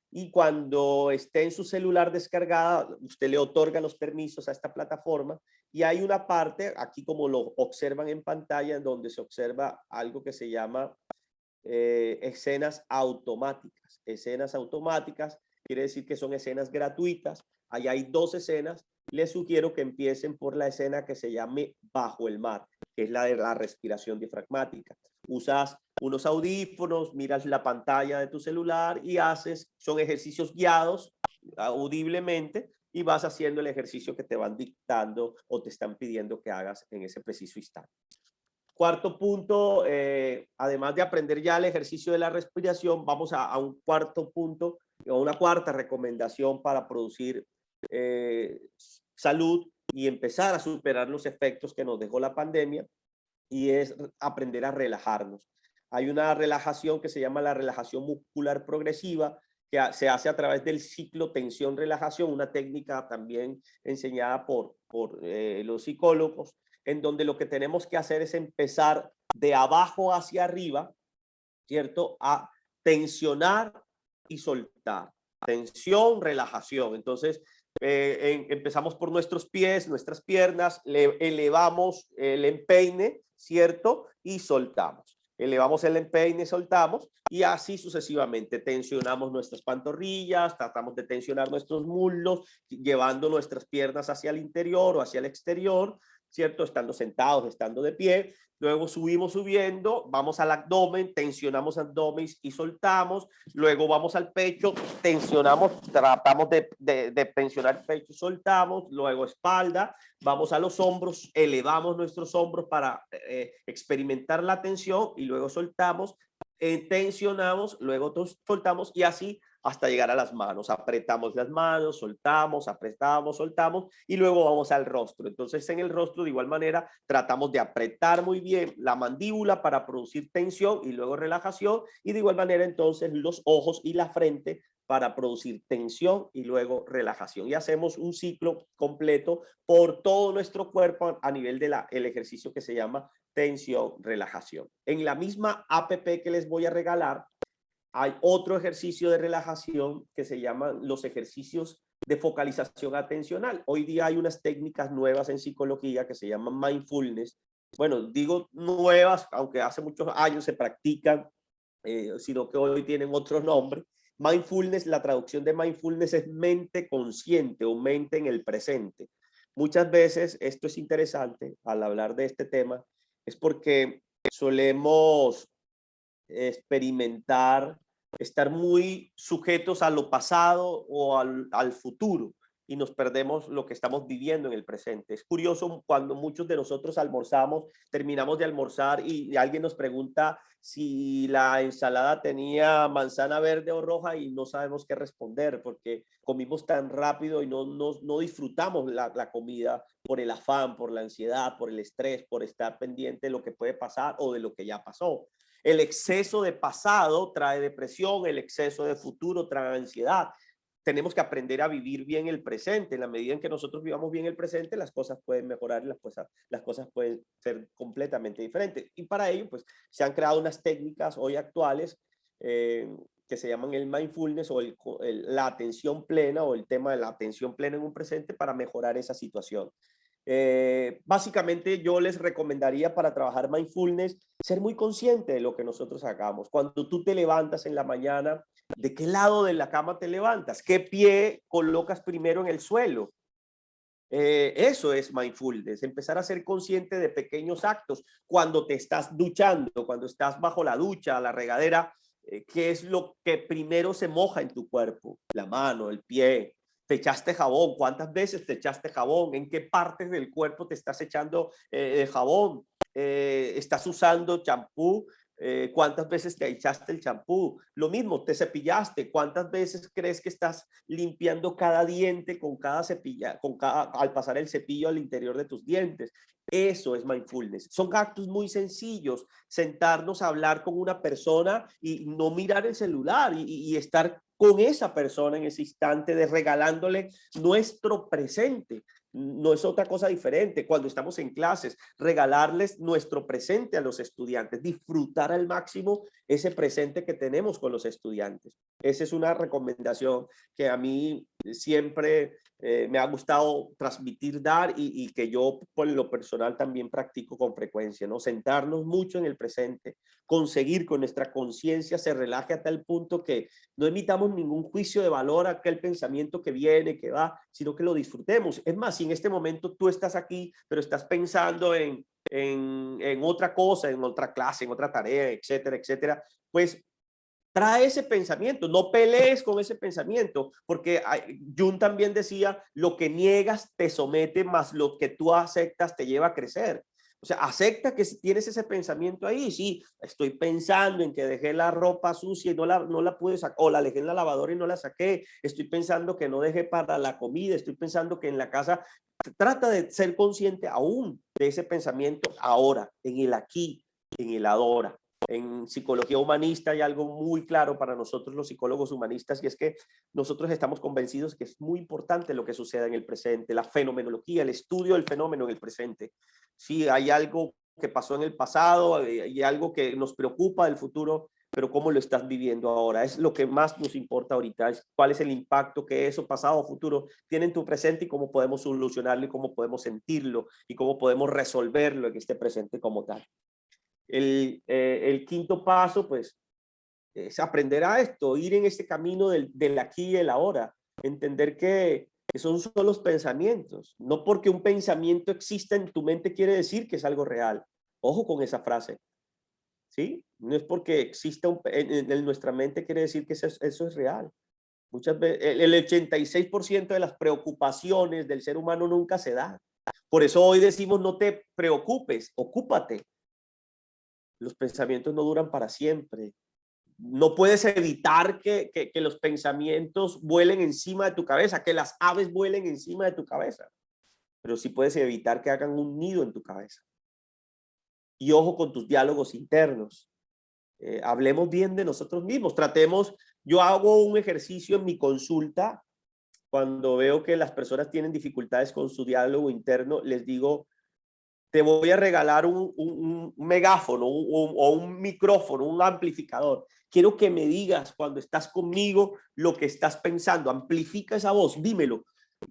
y cuando esté en su celular descargada, usted le otorga los permisos a esta plataforma, y hay una parte, aquí como lo observan en pantalla, en donde se observa algo que se llama escenas automáticas. Escenas automáticas quiere decir que son escenas gratuitas. Ahí hay 2 escenas. Les sugiero que empiecen por la escena que se llame Bajo el mar, que es la de la respiración diafragmática. Usas unos audífonos, miras la pantalla de tu celular y son ejercicios guiados audiblemente, y vas haciendo el ejercicio que te van dictando o te están pidiendo que hagas en ese preciso instante. Cuarto punto, además de aprender ya el ejercicio de la respiración, vamos a un cuarto punto, o una cuarta recomendación para producir salud y empezar a superar los efectos que nos dejó la pandemia, y es aprender a relajarnos. Hay una relajación que se llama la relajación muscular progresiva, que se hace a través del ciclo tensión-relajación, una técnica también enseñada por los psicólogos, en donde lo que tenemos que hacer es empezar de abajo hacia arriba, ¿cierto? A tensionar y soltar. Tensión, relajación. Entonces, empezamos por nuestros pies, nuestras piernas, elevamos el empeine, ¿cierto? Y soltamos. Elevamos el empeine, soltamos, y así sucesivamente. Tensionamos nuestras pantorrillas, tratamos de tensionar nuestros muslos, llevando nuestras piernas hacia el interior o hacia el exterior, ¿cierto? Estando sentados, estando de pie. Luego subimos subiendo, vamos al abdomen, tensionamos abdomen y soltamos. Luego vamos al pecho, tensionamos, tratamos de tensionar el pecho, soltamos. Luego espalda, vamos a los hombros, elevamos nuestros hombros para experimentar la tensión, y luego soltamos, tensionamos, luego soltamos, y así hasta llegar a las manos. Apretamos las manos, soltamos, apretamos, soltamos, y luego vamos al rostro. Entonces, en el rostro, de igual manera, tratamos de apretar muy bien la mandíbula para producir tensión y luego relajación, y de igual manera, entonces, los ojos y la frente para producir tensión y luego relajación. Y hacemos un ciclo completo por todo nuestro cuerpo a nivel del ejercicio que se llama tensión, relajación. En la misma app que les voy a regalar, hay otro ejercicio de relajación que se llaman los ejercicios de focalización atencional. Hoy día hay unas técnicas nuevas en psicología que se llaman mindfulness. Bueno, digo nuevas, aunque hace muchos años se practican, sino que hoy tienen otro nombre. Mindfulness, la traducción de mindfulness es mente consciente o mente en el presente. Muchas veces, esto es interesante al hablar de este tema, es porque solemos experimentar, estar muy sujetos a lo pasado o al futuro, y nos perdemos lo que estamos viviendo en el presente. Es curioso cuando muchos de nosotros almorzamos, terminamos de almorzar y alguien nos pregunta si la ensalada tenía manzana verde o roja, y no sabemos qué responder porque comimos tan rápido y no disfrutamos la comida por el afán, por la ansiedad, por el estrés, por estar pendiente de lo que puede pasar o de lo que ya pasó. El exceso de pasado trae depresión, el exceso de futuro trae ansiedad. Tenemos que aprender a vivir bien el presente. En la medida en que nosotros vivamos bien el presente, las cosas pueden mejorar, las cosas pueden ser completamente diferentes. Y para ello, pues, se han creado unas técnicas hoy actuales que se llaman el mindfulness o la atención plena, o el tema de la atención plena en un presente, para mejorar esa situación. Básicamente yo les recomendaría, para trabajar mindfulness, ser muy consciente de lo que nosotros hagamos. Cuando tú te levantas en la mañana, ¿de qué lado de la cama te levantas? ¿Qué pie colocas primero en el suelo? Eso es mindfulness, empezar a ser consciente de pequeños actos. Cuando te estás duchando, cuando estás bajo la ducha, la regadera, ¿qué es lo que primero se moja en tu cuerpo? La mano, el pie. ¿Te echaste jabón? ¿Cuántas veces te echaste jabón? ¿En qué partes del cuerpo te estás echando jabón? ¿Estás usando champú? ¿Cuántas veces te echaste el champú? Lo mismo, te cepillaste. ¿Cuántas veces crees que estás limpiando cada diente con cada cepilla, al pasar el cepillo al interior de tus dientes? Eso es mindfulness. Son actos muy sencillos. Sentarnos a hablar con una persona y no mirar el celular y estar con esa persona en ese instante, de regalándole nuestro presente. No es otra cosa diferente. Cuando estamos en clases, regalarles nuestro presente a los estudiantes, disfrutar al máximo ese presente que tenemos con los estudiantes. Esa es una recomendación que a mí siempre me ha gustado transmitir, dar y que yo por lo personal también practico con frecuencia, ¿no? Sentarnos mucho en el presente, conseguir que nuestra conciencia se relaje a tal punto que no emitamos ningún juicio de valor a aquel pensamiento que viene, que va, sino que lo disfrutemos. Es más, si en este momento tú estás aquí, pero estás pensando en otra cosa, en otra clase, en otra tarea, etcétera, etcétera, pues trae ese pensamiento, no pelees con ese pensamiento, porque Jung también decía, lo que niegas te somete, más lo que tú aceptas te lleva a crecer. O sea, acepta que tienes ese pensamiento ahí. Sí, estoy pensando en que dejé la ropa sucia y no la pude sacar, o la dejé en la lavadora y no la saqué. Estoy pensando que no dejé para la comida. Estoy pensando que en la casa. Trata de ser consciente aún de ese pensamiento ahora, en el aquí, en el ahora. En psicología humanista hay algo muy claro para nosotros los psicólogos humanistas, y es que nosotros estamos convencidos que es muy importante lo que suceda en el presente, la fenomenología, el estudio del fenómeno en el presente. Sí, hay algo que pasó en el pasado, hay algo que nos preocupa del futuro, pero cómo lo estás viviendo ahora es lo que más nos importa ahorita, es cuál es el impacto que eso, pasado o futuro, tiene en tu presente y cómo podemos solucionarlo y cómo podemos sentirlo y cómo podemos resolverlo en este presente como tal. El quinto paso, pues, es aprender a esto, ir en este camino del aquí y el ahora, entender que son solo los pensamientos. No porque un pensamiento exista en tu mente quiere decir que es algo real. Ojo con esa frase, ¿sí? No es porque exista en nuestra mente quiere decir que eso es real. Muchas veces, el 86% de las preocupaciones del ser humano nunca se da. Por eso hoy decimos no te preocupes, ocúpate. Los pensamientos no duran para siempre. No puedes evitar que los pensamientos vuelen encima de tu cabeza, que las aves vuelen encima de tu cabeza, pero sí puedes evitar que hagan un nido en tu cabeza. Y ojo con tus diálogos internos. Hablemos bien de nosotros mismos. Yo hago un ejercicio en mi consulta cuando veo que las personas tienen dificultades con su diálogo interno. Les digo, te voy a regalar un megáfono o un micrófono, un amplificador. Quiero que me digas cuando estás conmigo lo que estás pensando. Amplifica esa voz, dímelo.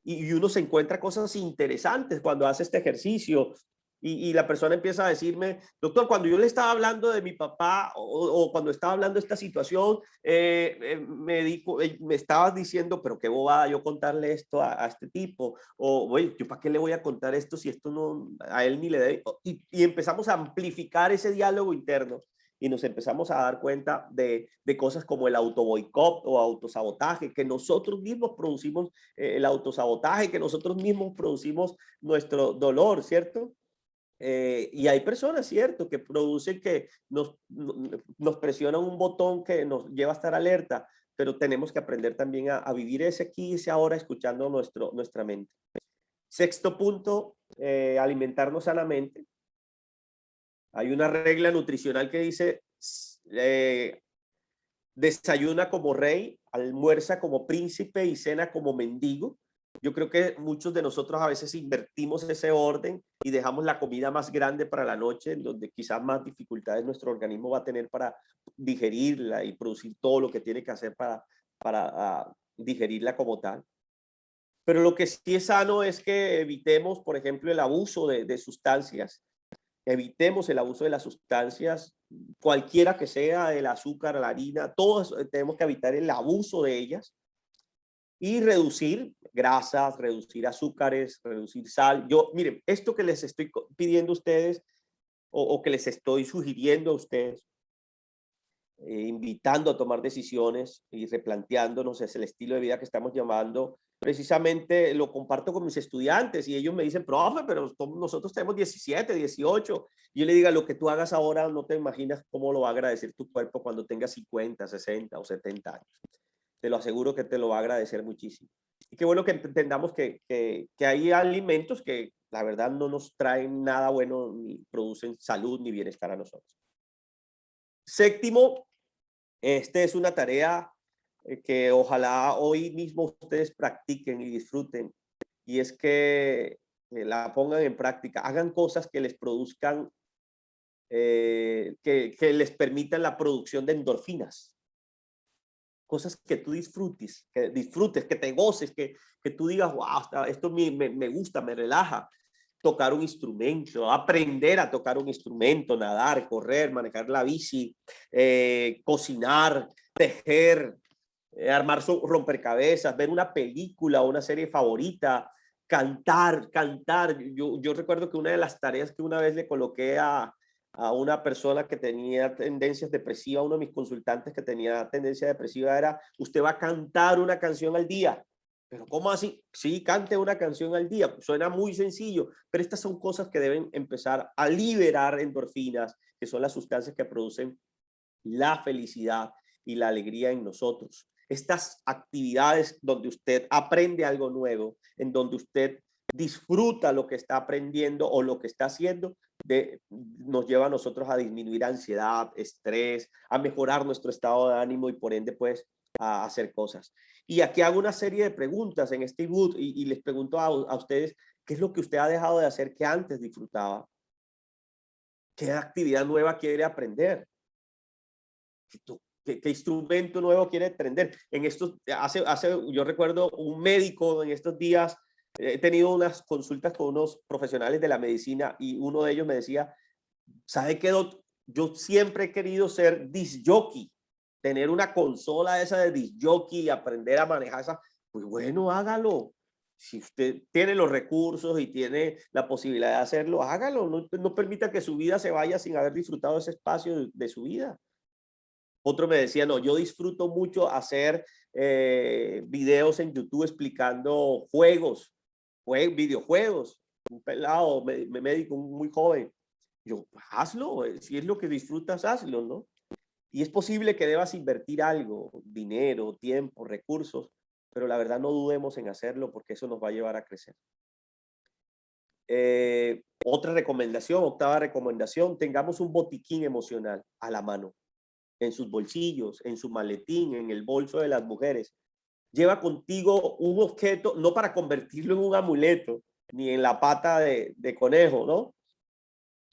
Y uno se encuentra cosas interesantes cuando hace este ejercicio. Y la persona empieza a decirme, doctor, cuando yo le estaba hablando de mi papá o cuando estaba hablando de esta situación, me estabas diciendo, pero qué bobada yo contarle esto a este tipo. O, oye, ¿yo para qué le voy a contar esto si esto no, a él ni le debe? Y empezamos a amplificar ese diálogo interno y nos empezamos a dar cuenta de cosas como el autoboicot o autosabotaje, que nosotros mismos producimos el autosabotaje, que nosotros mismos producimos nuestro dolor, ¿cierto? Y hay personas, cierto, que producen que nos presionan un botón que nos lleva a estar alerta, pero tenemos que aprender también a vivir ese aquí y ese ahora escuchando nuestra mente. Sexto punto, alimentarnos sanamente. Hay una regla nutricional que dice, desayuna como rey, almuerza como príncipe y cena como mendigo. Yo creo que muchos de nosotros a veces invertimos ese orden y dejamos la comida más grande para la noche, en donde quizás más dificultades nuestro organismo va a tener para digerirla y producir todo lo que tiene que hacer para digerirla como tal. Pero lo que sí es sano es que evitemos, por ejemplo, el abuso de sustancias. Evitemos el abuso de las sustancias, cualquiera que sea, el azúcar, la harina, todos tenemos que evitar el abuso de ellas y reducir grasas, reducir azúcares, reducir sal. Miren, esto que les estoy pidiendo a ustedes o que les estoy sugiriendo a ustedes, invitando a tomar decisiones y replanteándonos es el estilo de vida que estamos llamando. Precisamente lo comparto con mis estudiantes y ellos me dicen, profe, pero nosotros tenemos 17, 18. Y yo le digo, lo que tú hagas ahora no te imaginas cómo lo va a agradecer tu cuerpo cuando tengas 50, 60 o 70 años. Te lo aseguro que te lo va a agradecer muchísimo. Y qué bueno que entendamos que hay alimentos que la verdad no nos traen nada bueno, ni producen salud ni bienestar a nosotros. Séptimo, esta es una tarea que ojalá hoy mismo ustedes practiquen y disfruten, y es que la pongan en práctica, hagan cosas que les produzcan, que les permitan la producción de endorfinas, cosas que tú disfrutes, que te goces, que tú digas, wow, esto me gusta, me relaja. Tocar un instrumento, aprender a tocar un instrumento, nadar, correr, manejar la bici, cocinar, tejer, armar rompecabezas, ver una película o una serie favorita, cantar. Yo recuerdo que una de las tareas que una vez le coloqué a una persona que tenía tendencias depresivas, uno de mis consultantes que tenía tendencia depresiva, era, usted va a cantar una canción al día. Pero ¿cómo así? Sí, cante una canción al día. Suena muy sencillo, pero estas son cosas que deben empezar a liberar endorfinas, que son las sustancias que producen la felicidad y la alegría en nosotros. Estas actividades donde usted aprende algo nuevo, en donde usted disfruta lo que está aprendiendo o lo que está haciendo, nos lleva a nosotros a disminuir ansiedad, estrés, a mejorar nuestro estado de ánimo y por ende pues a hacer cosas. Y aquí hago una serie de preguntas en este boot y les pregunto a ustedes, ¿qué es lo que usted ha dejado de hacer que antes disfrutaba? ¿Qué actividad nueva quiere aprender? ¿Qué instrumento nuevo quiere aprender? Yo recuerdo un médico en estos días, he tenido unas consultas con unos profesionales de la medicina y uno de ellos me decía, ¿sabe qué, doctor? Yo siempre he querido ser disc jockey, tener una consola esa de disc jockey y aprender a manejar esa. Pues bueno, hágalo. Si usted tiene los recursos y tiene la posibilidad de hacerlo, hágalo. No permita que su vida se vaya sin haber disfrutado ese espacio de su vida. Otro me decía, no, yo disfruto mucho hacer videos en YouTube explicando videojuegos. Un pelado, médico muy joven. Yo, hazlo, si es lo que disfrutas, hazlo, ¿no? Y es posible que debas invertir algo, dinero, tiempo, recursos, pero la verdad no dudemos en hacerlo porque eso nos va a llevar a crecer. Otra recomendación, octava recomendación, tengamos un botiquín emocional a la mano, en sus bolsillos, en su maletín, en el bolso de las mujeres. Lleva contigo un objeto, no para convertirlo en un amuleto, ni en la pata de conejo, ¿no?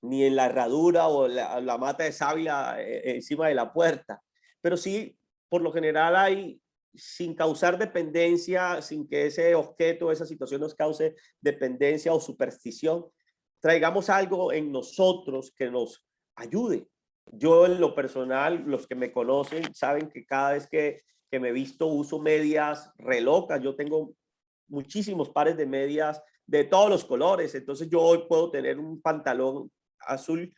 Ni en la herradura o la mata de sábila encima de la puerta. Pero sí, por lo general hay, sin causar dependencia, sin que ese objeto, esa situación nos cause dependencia o superstición, traigamos algo en nosotros que nos ayude. Yo en lo personal, los que me conocen saben que cada vez que me visto uso medias re locas. Yo tengo muchísimos pares de medias de todos los colores. Entonces yo hoy puedo tener un pantalón azul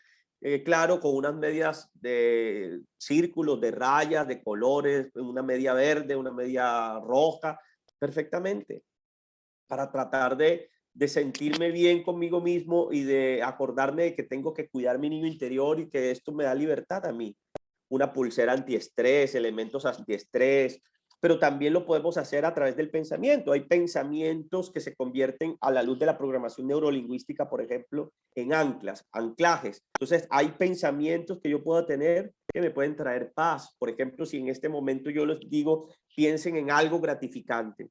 claro con unas medias de círculos, de rayas, de colores, una media verde, una media roja, perfectamente, para tratar de sentirme bien conmigo mismo y de acordarme de que tengo que cuidar mi niño interior y que esto me da libertad a mí. Una pulsera antiestrés, elementos antiestrés, pero también lo podemos hacer a través del pensamiento. Hay pensamientos que se convierten a la luz de la programación neurolingüística, por ejemplo, en anclajes. Entonces, hay pensamientos que yo puedo tener que me pueden traer paz. Por ejemplo, si en este momento yo les digo, piensen en algo gratificante,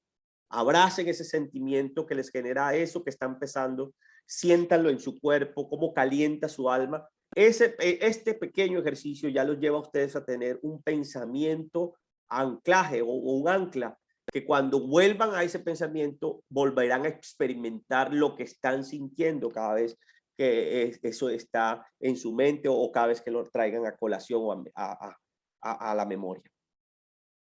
abracen ese sentimiento que les genera eso que está empezando, siéntanlo en su cuerpo, cómo calienta su alma. Este pequeño ejercicio ya los lleva a ustedes a tener un pensamiento anclaje o un ancla, que cuando vuelvan a ese pensamiento volverán a experimentar lo que están sintiendo cada vez que eso está en su mente o cada vez que lo traigan a colación o a la memoria.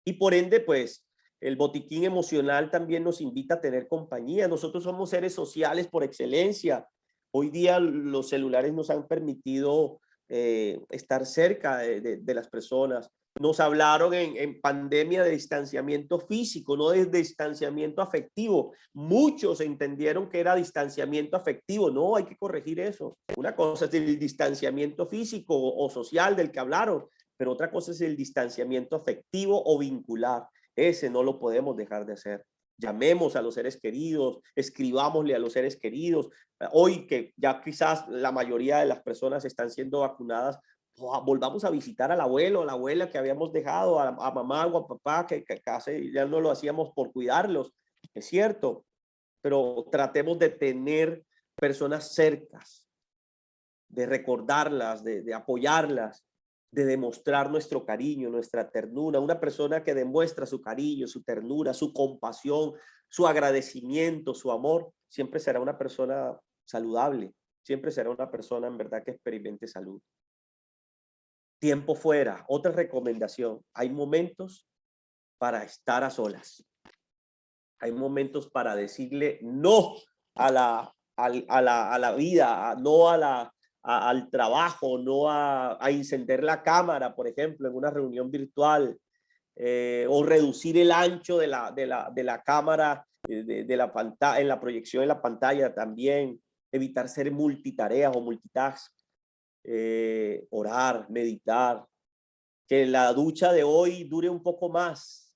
Y por ende, pues, El botiquín emocional también nos invita a tener compañía. Nosotros somos seres sociales por excelencia. Hoy día los celulares nos han permitido estar cerca de las personas. Nos hablaron en pandemia de distanciamiento físico, no de distanciamiento afectivo. Muchos entendieron que era distanciamiento afectivo. No, hay que corregir eso. Una cosa es el distanciamiento físico o social del que hablaron, pero otra cosa es el distanciamiento afectivo o vincular. Ese no lo podemos dejar de hacer. Llamemos a los seres queridos, escribámosle a los seres queridos. Hoy que ya quizás la mayoría de las personas están siendo vacunadas, volvamos a visitar al abuelo, a la abuela que habíamos dejado, a mamá o a papá, que casi ya no lo hacíamos por cuidarlos, es cierto, pero tratemos de tener personas cercas, de recordarlas, de apoyarlas, de demostrar nuestro cariño, nuestra ternura. Una persona que demuestra su cariño, su ternura, su compasión, su agradecimiento, su amor, siempre será una persona saludable, siempre será una persona en verdad que experimente salud. Tiempo fuera, otra recomendación. Hay momentos para estar a solas. Hay momentos para decirle no a la vida, no al trabajo, no a encender la cámara, por ejemplo, en una reunión virtual, o reducir el ancho de la cámara, de la pantalla, en la proyección en la pantalla también, evitar ser multitareas o multitask, orar, meditar, que la ducha de hoy dure un poco más,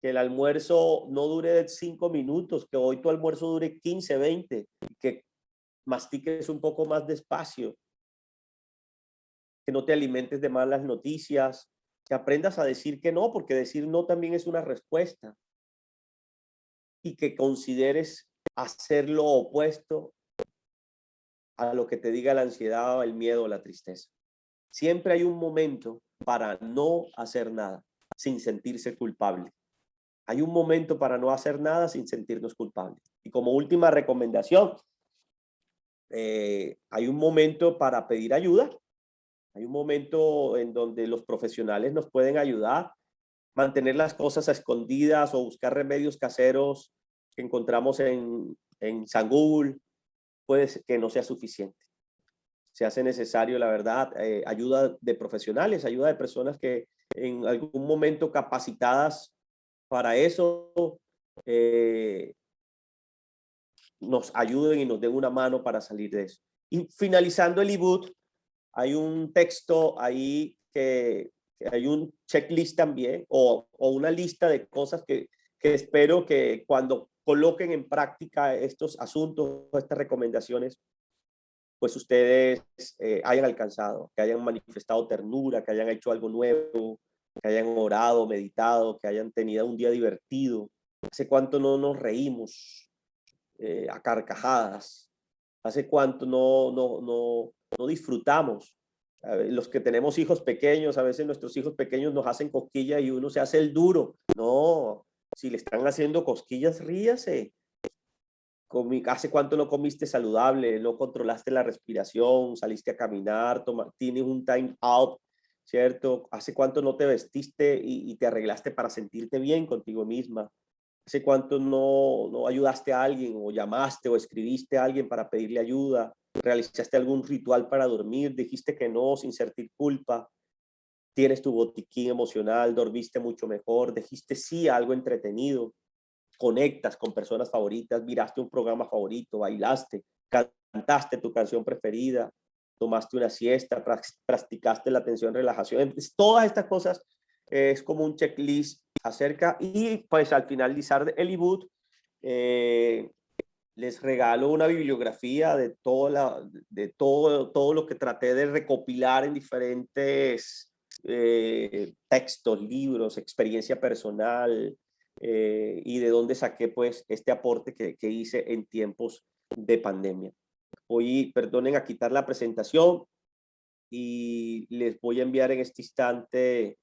que el almuerzo no dure 5 minutos, que hoy tu almuerzo dure 15, 20, que mastiques un poco más despacio, que no te alimentes de malas noticias, que aprendas a decir que no, porque decir no también es una respuesta, y que consideres hacer lo opuesto a lo que te diga la ansiedad, el miedo o la tristeza. Siempre hay un momento para no hacer nada sin sentirse culpable. Hay un momento para no hacer nada sin sentirnos culpables. Y como última recomendación, hay un momento para pedir ayuda. Hay un momento en donde los profesionales nos pueden ayudar, mantener las cosas a escondidas o buscar remedios caseros que encontramos en San Google, puede que no sea suficiente. Se hace necesario, la verdad, ayuda de profesionales, ayuda de personas que en algún momento capacitadas para eso, nos ayuden y nos den una mano para salir de eso. Y finalizando el ebook, hay un texto ahí que hay un checklist también, o una lista de cosas que espero que cuando coloquen en práctica estos asuntos, estas recomendaciones, pues ustedes hayan alcanzado, que hayan manifestado ternura, que hayan hecho algo nuevo, que hayan orado, meditado, que hayan tenido un día divertido. ¿Hace cuánto no nos reímos a carcajadas? ¿Hace cuánto no disfrutamos? Los que tenemos hijos pequeños, a veces nuestros hijos pequeños nos hacen cosquillas y uno se hace el duro. No, si le están haciendo cosquillas, ríase. ¿Hace cuánto no comiste saludable? ¿No controlaste la respiración? ¿Saliste a caminar? ¿Tienes un time out? ¿Cierto? ¿Hace cuánto no te vestiste y te arreglaste para sentirte bien contigo misma? ¿Hace cuánto no ayudaste a alguien o llamaste o escribiste a alguien para pedirle ayuda? ¿Realizaste algún ritual para dormir? ¿Dijiste que no sin sentir culpa? ¿Tienes tu botiquín emocional? ¿Dormiste mucho mejor? ¿Dijiste sí a algo entretenido? ¿Conectas con personas favoritas? ¿Miraste un programa favorito? ¿Bailaste? ¿Cantaste tu canción preferida? ¿Tomaste una siesta? ¿Practicaste la atención, relajación? Entonces, todas estas cosas es como un checklist acerca, y pues al finalizar el ebook les regalo una bibliografía de todo lo que traté de recopilar en diferentes textos, libros, experiencia personal, y de dónde saqué pues este aporte que hice en tiempos de pandemia. Hoy, perdonen a quitar la presentación y les voy a enviar en este instante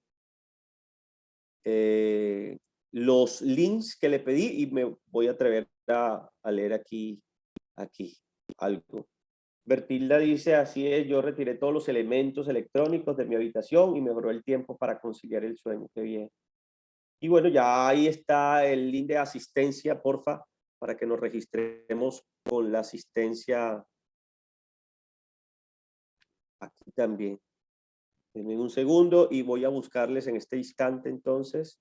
los links que le pedí y me voy a atrever a leer aquí algo. Bertilda dice, así es, yo retiré todos los elementos electrónicos de mi habitación y mejoró el tiempo para conciliar el sueño. Qué bien. Y bueno, ya ahí está el link de asistencia, porfa, para que nos registremos con la asistencia aquí también. Denme un segundo y voy a buscarles en este instante entonces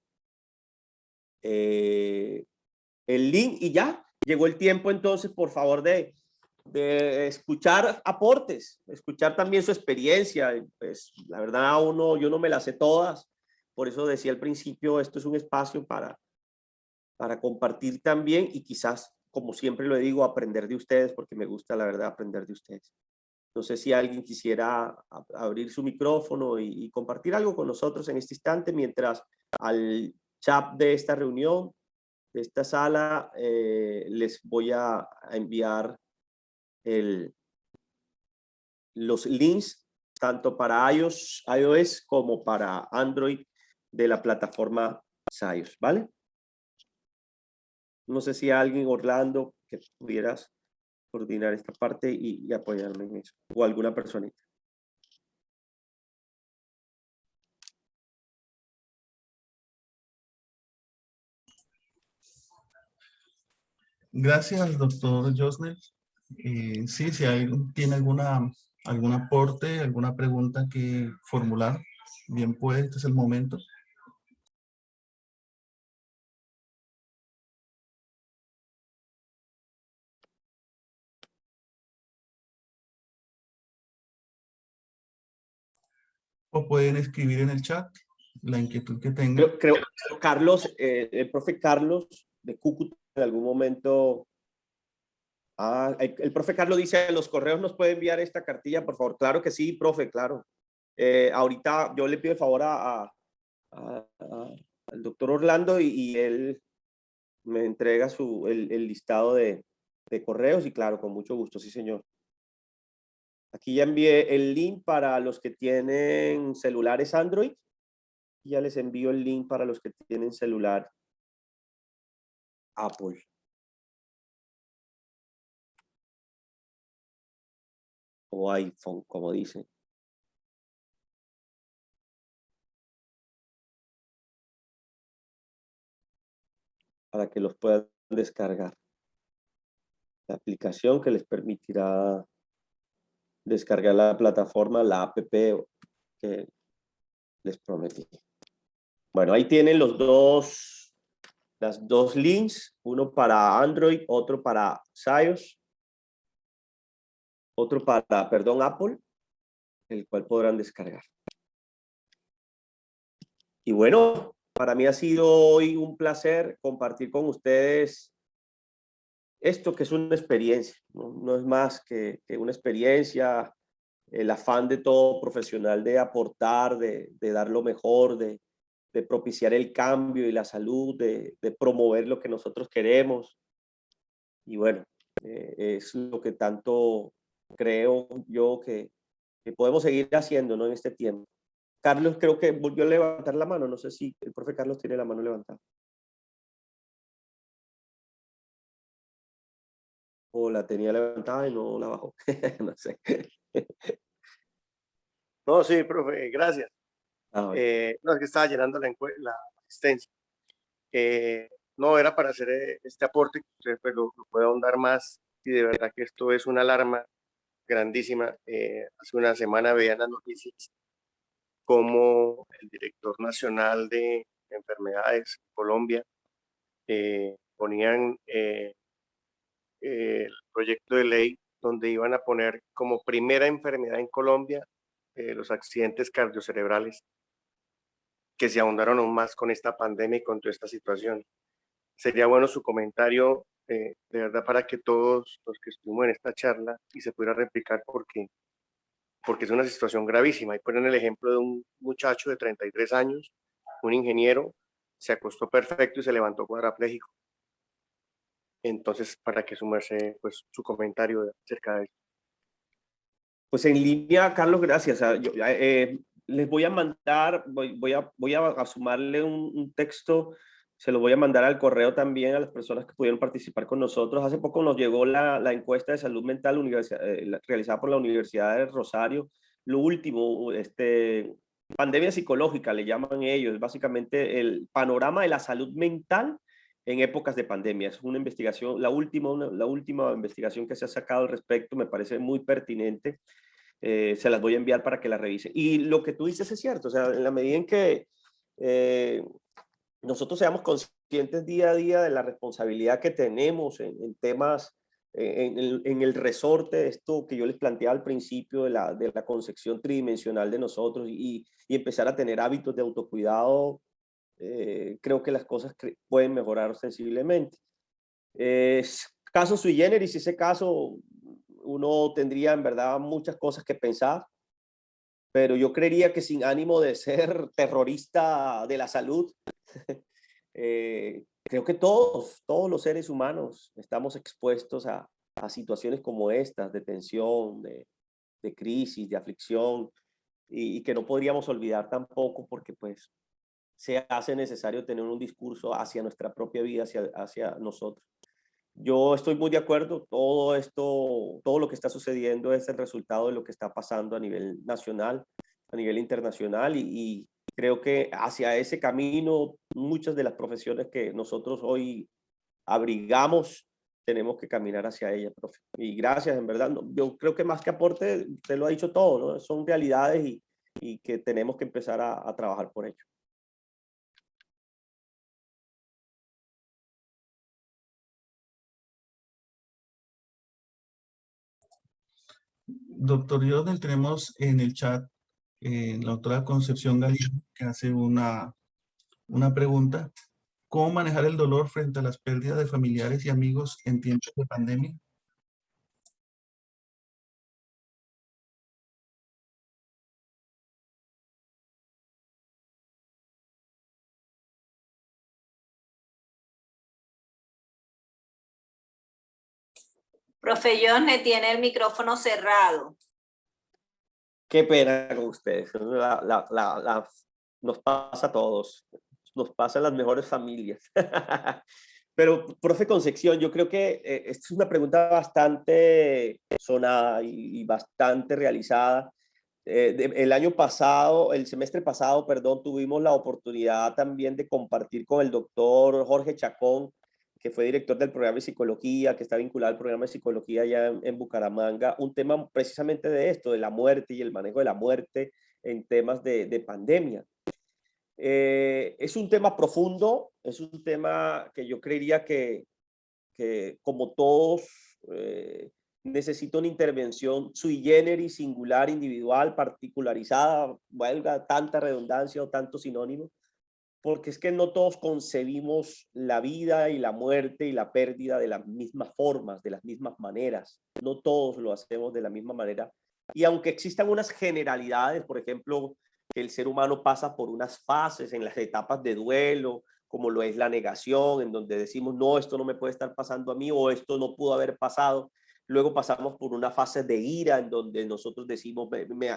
el link y ya llegó el tiempo entonces, por favor, de escuchar aportes, escuchar también su experiencia. Pues la verdad yo no me las sé todas, por eso decía al principio, esto es un espacio para compartir también y quizás, como siempre lo digo, aprender de ustedes, porque me gusta la verdad aprender de ustedes. No sé si alguien quisiera abrir su micrófono y compartir algo con nosotros en este instante, mientras al chat de esta reunión, de esta sala, les voy a enviar los links tanto para iOS como para Android de la plataforma Scios, ¿vale? No sé si alguien, Orlando, que pudieras coordinar esta parte y apoyarme en eso, o alguna personita. Gracias, doctor Josner. Sí, si alguien tiene algún aporte, alguna pregunta que formular, bien puede, este es el momento. O pueden escribir en el chat la inquietud que tengan. Creo Carlos, el profe Carlos de Cúcuta en algún momento, el profe Carlos dice, los correos nos puede enviar esta cartilla, por favor. Claro que sí, profe, claro. Ahorita yo le pido el favor al doctor Orlando y él me entrega el listado de correos y claro, con mucho gusto, sí señor. Aquí ya envié el link para los que tienen celulares Android. Ya les envío el link para los que tienen celular Apple. O iPhone, como dicen. Para que los puedan descargar. La aplicación que les permitirá descargar la plataforma, la app que les prometí. Bueno, ahí tienen las dos links, uno para Android, otro para iOS, otro para, perdón, Apple, el cual podrán descargar. Y bueno, para mí ha sido hoy un placer compartir con ustedes esto que es una experiencia, no es más que una experiencia, el afán de todo profesional de aportar, de dar lo mejor, de propiciar el cambio y la salud, de promover lo que nosotros queremos. Y bueno, es lo que tanto creo yo que podemos seguir haciendo, ¿no? En este tiempo. Carlos creo que volvió a levantar la mano, no sé si el profe Carlos tiene la mano levantada. O la tenía levantada y no la bajó, no sé. No, sí, profe, gracias. Ah, No, es que estaba llenando la asistencia. No, era para hacer este aporte, que usted pues, lo puede ahondar más, y de verdad que esto es una alarma grandísima. Hace una semana veía en las noticias cómo el director nacional de enfermedades en Colombia ponían el proyecto de ley donde iban a poner como primera enfermedad en Colombia los accidentes cardiocerebrales, que se ahondaron aún más con esta pandemia y con toda esta situación. Sería bueno su comentario, de verdad, para que todos los que estuvimos en esta charla y se pudiera replicar porque es una situación gravísima. Y ponen el ejemplo de un muchacho de 33 años, un ingeniero, se acostó perfecto y se levantó cuadrapléjico. Entonces, para que sumarse pues, su comentario acerca de eso. Pues en línea, Carlos, gracias. Les voy a mandar, voy a sumarle un texto, se lo voy a mandar al correo también a las personas que pudieron participar con nosotros. Hace poco nos llegó la encuesta de salud mental realizada por la Universidad de Rosario. Lo último, pandemia psicológica, le llaman ellos, básicamente el panorama de la salud mental en épocas de pandemia. Es una investigación, la última investigación que se ha sacado al respecto me parece muy pertinente. Se las voy a enviar para que la revisen. Y lo que tú dices es cierto, o sea, en la medida en que nosotros seamos conscientes día a día de la responsabilidad que tenemos en temas, en el resorte de esto que yo les planteaba al principio de la concepción tridimensional de nosotros y empezar a tener hábitos de autocuidado, creo que las cosas pueden mejorar sensiblemente. Caso sui generis, ese caso uno tendría en verdad muchas cosas que pensar, pero yo creería que sin ánimo de ser terrorista de la salud, creo que todos los seres humanos estamos expuestos a situaciones como estas, de tensión, de crisis, de aflicción, y que no podríamos olvidar tampoco porque pues se hace necesario tener un discurso hacia nuestra propia vida, hacia nosotros. Yo estoy muy de acuerdo, todo esto, todo lo que está sucediendo es el resultado de lo que está pasando a nivel nacional, a nivel internacional y creo que hacia ese camino muchas de las profesiones que nosotros hoy abrigamos tenemos que caminar hacia ella, profe. Y gracias, en verdad, yo creo que más que aporte, usted lo ha dicho todo, ¿no? Son realidades y que tenemos que empezar a trabajar por ello. Doctor Yodel, tenemos en el chat la doctora Concepción Galindo que hace una pregunta. ¿Cómo manejar el dolor frente a las pérdidas de familiares y amigos en tiempos de pandemia? Profe Yosne tiene el micrófono cerrado. Qué pena con ustedes. Nos pasa a todos. Nos pasa a las mejores familias. Pero, profe Concepción, yo creo que esta es una pregunta bastante sonada y bastante realizada. El año pasado, el semestre pasado, perdón, tuvimos la oportunidad también de compartir con el doctor Jorge Chacón, que fue director del programa de psicología, que está vinculado al programa de psicología allá en Bucaramanga, un tema precisamente de esto, de la muerte y el manejo de la muerte en temas de pandemia. Es un tema profundo, es un tema que yo creería que como todos, necesita una intervención sui generis, singular, individual, particularizada, valga tanta redundancia o tanto sinónimo, porque es que no todos concebimos la vida y la muerte y la pérdida de las mismas formas, de las mismas maneras. No todos lo hacemos de la misma manera. Y aunque existan unas generalidades, por ejemplo, que el ser humano pasa por unas fases en las etapas de duelo, como lo es la negación, en donde decimos, no, esto no me puede estar pasando a mí o esto no pudo haber pasado. Luego pasamos por una fase de ira en donde nosotros decimos,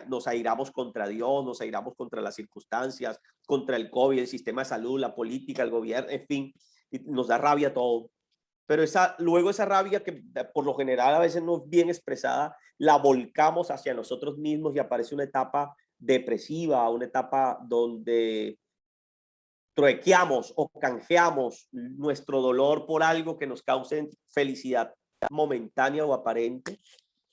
nos airamos contra Dios, nos airamos contra las circunstancias, contra el COVID, el sistema de salud, la política, el gobierno, en fin, y nos da rabia todo. Pero luego esa rabia que por lo general a veces no es bien expresada, la volcamos hacia nosotros mismos y aparece una etapa depresiva, una etapa donde truequeamos o canjeamos nuestro dolor por algo que nos cause felicidad momentánea o aparente,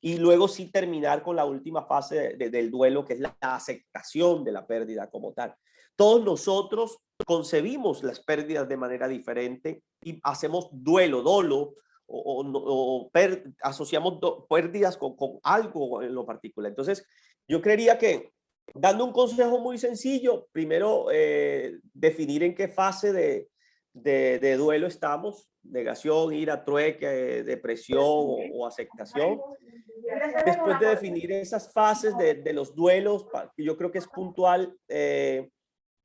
y luego sí terminar con la última fase del duelo, que es la aceptación de la pérdida como tal. Todos nosotros concebimos las pérdidas de manera diferente y hacemos dolo, asociamos pérdidas con algo en lo particular. Entonces, yo creería que dando un consejo muy sencillo, primero definir en qué fase de duelo estamos, negación, ira, trueque, depresión o aceptación. Después de definir esas fases de los duelos, yo creo que es puntual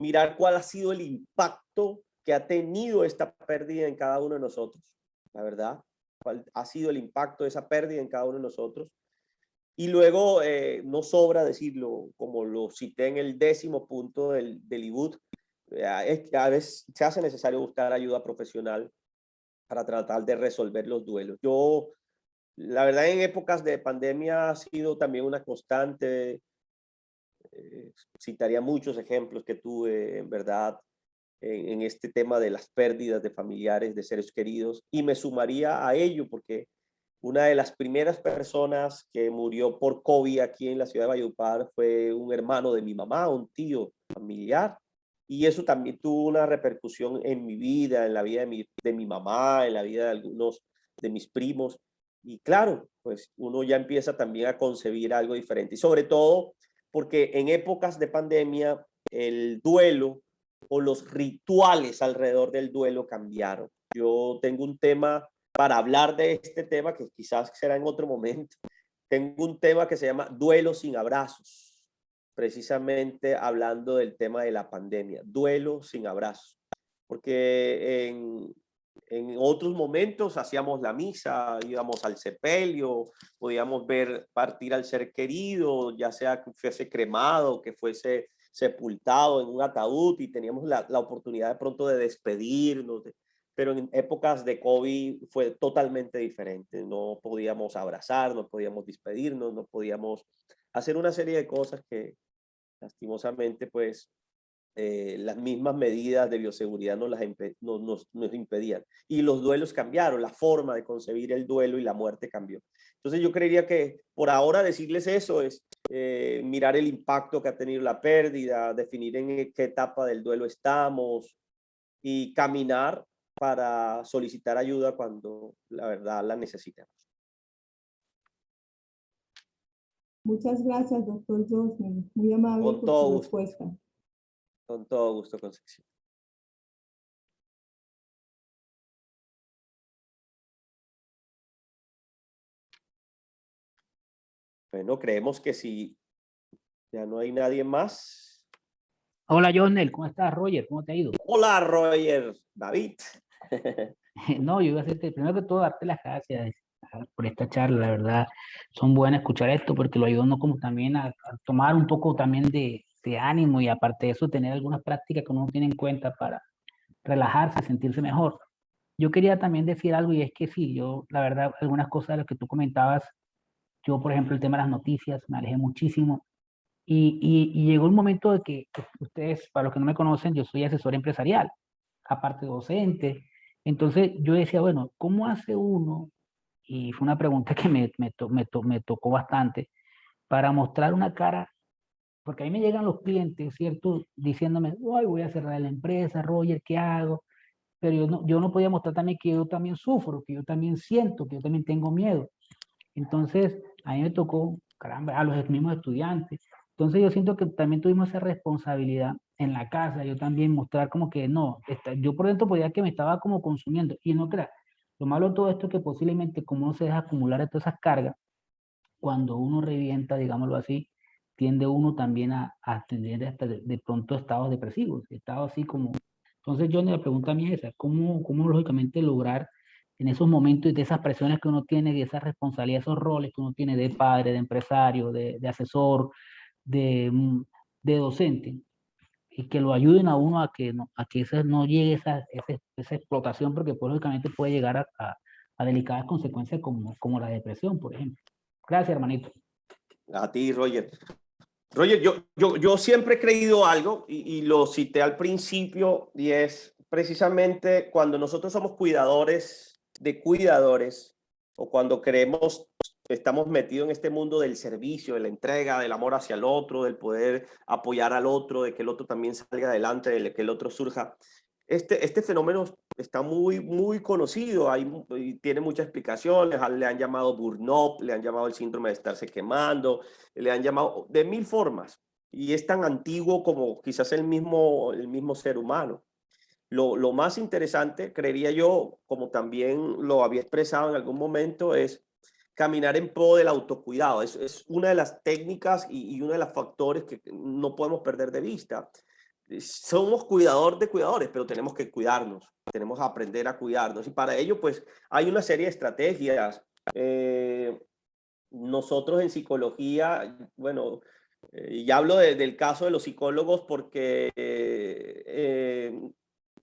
mirar cuál ha sido el impacto que ha tenido esta pérdida en cada uno de nosotros, la verdad, cuál ha sido el impacto de esa pérdida en cada uno de nosotros. Y luego, no sobra decirlo, como lo cité en el 10º punto del IBUT, a veces se hace necesario buscar ayuda profesional para tratar de resolver los duelos. Yo, la verdad, en épocas de pandemia ha sido también una constante Citaría muchos ejemplos que tuve, en verdad, en este tema de las pérdidas de familiares, de seres queridos, y me sumaría a ello porque una de las primeras personas que murió por COVID aquí en la ciudad de Valledupar fue un hermano de mi mamá, un tío familiar, y eso también tuvo una repercusión en mi vida, en la vida de mi mamá, en la vida de algunos de mis primos, y claro, pues uno ya empieza también a concebir algo diferente, y sobre todo porque en épocas de pandemia el duelo o los rituales alrededor del duelo cambiaron. Yo tengo un tema para hablar de este tema, que quizás será en otro momento. Tengo un tema que se llama Duelo sin abrazos, precisamente hablando del tema de la pandemia, duelo sin abrazos, porque en otros momentos hacíamos la misa, íbamos al sepelio, podíamos ver partir al ser querido, ya sea que fuese cremado, que fuese sepultado en un ataúd, y teníamos la oportunidad de pronto de despedirnos, pero en épocas de COVID fue totalmente diferente. No podíamos abrazar, no podíamos despedirnos, no podíamos hacer una serie de cosas que lastimosamente pues las mismas medidas de bioseguridad nos impedían. Y los duelos cambiaron, la forma de concebir el duelo y la muerte cambió. Entonces yo creería que por ahora decirles eso es mirar el impacto que ha tenido la pérdida, definir en qué etapa del duelo estamos y caminar para solicitar ayuda cuando la verdad la necesitamos. Muchas gracias, doctor Josme. Muy amable Con por todo su gusto. respuesta. Con todo gusto, Concepción. Bueno, creemos que si ya no hay nadie más. Hola, Jonel, ¿cómo estás, Roger? ¿Cómo te ha ido? Hola, Roger, David. No, yo iba a hacerte, primero que todo, darte las gracias por esta charla, la verdad, son buenas escuchar esto porque lo ayuda a uno como también a tomar un poco también de ánimo y aparte de eso, tener algunas prácticas que uno tiene en cuenta para relajarse, sentirse mejor. Yo quería también decir algo y es que sí, yo, la verdad, algunas cosas de las que tú comentabas, yo, por ejemplo, el tema de las noticias, me alejé muchísimo. Y llegó el momento de que ustedes, para los que no me conocen, yo soy asesor empresarial, aparte docente. Entonces yo decía, bueno, ¿cómo hace uno? Y fue una pregunta que me tocó bastante para mostrar una cara, porque a mí me llegan los clientes, ¿cierto? Diciéndome, ay, voy a cerrar la empresa, Roger, ¿qué hago? Pero yo no podía mostrar también que yo también sufro, que yo también siento, que yo también tengo miedo. Entonces, a mí me tocó, caramba, a los mismos estudiantes. Entonces, yo siento que también tuvimos esa responsabilidad en la casa, yo también mostrar como que no, yo por dentro podía que me estaba como consumiendo, y no creas, lo malo de todo esto es que posiblemente como uno se deja acumular todas esas cargas, cuando uno revienta, digámoslo así, tiende uno también a tener hasta de pronto estados depresivos, estados así como... Entonces, yo la pregunta mía es esa, ¿cómo lógicamente lograr en esos momentos y de esas presiones que uno tiene, de esa responsabilidad, esos roles que uno tiene de padre, de empresario, de asesor, de docente, y que lo ayuden a uno a que esa no llegue esa explotación, porque pues, lógicamente puede llegar a delicadas consecuencias como la depresión, por ejemplo. Gracias, hermanito. A ti, Roger. Roger, yo siempre he creído algo y lo cité al principio, y es precisamente cuando nosotros somos cuidadores de cuidadores, o cuando creemos que estamos metidos en este mundo del servicio, de la entrega, del amor hacia el otro, del poder apoyar al otro, de que el otro también salga adelante, de que el otro surja. Este fenómeno está muy conocido, y tiene muchas explicaciones. Le han llamado burnout, le han llamado el síndrome de estarse quemando, le han llamado de mil formas, y es tan antiguo como quizás el mismo ser humano. Lo más interesante, creería yo, como también lo había expresado en algún momento, es caminar en pro del autocuidado. Es una de las técnicas y uno de los factores que no podemos perder de vista. Somos cuidador de cuidadores, pero tenemos que cuidarnos, tenemos que aprender a cuidarnos, y para ello pues hay una serie de estrategias. Nosotros en psicología, bueno, y hablo del caso de los psicólogos porque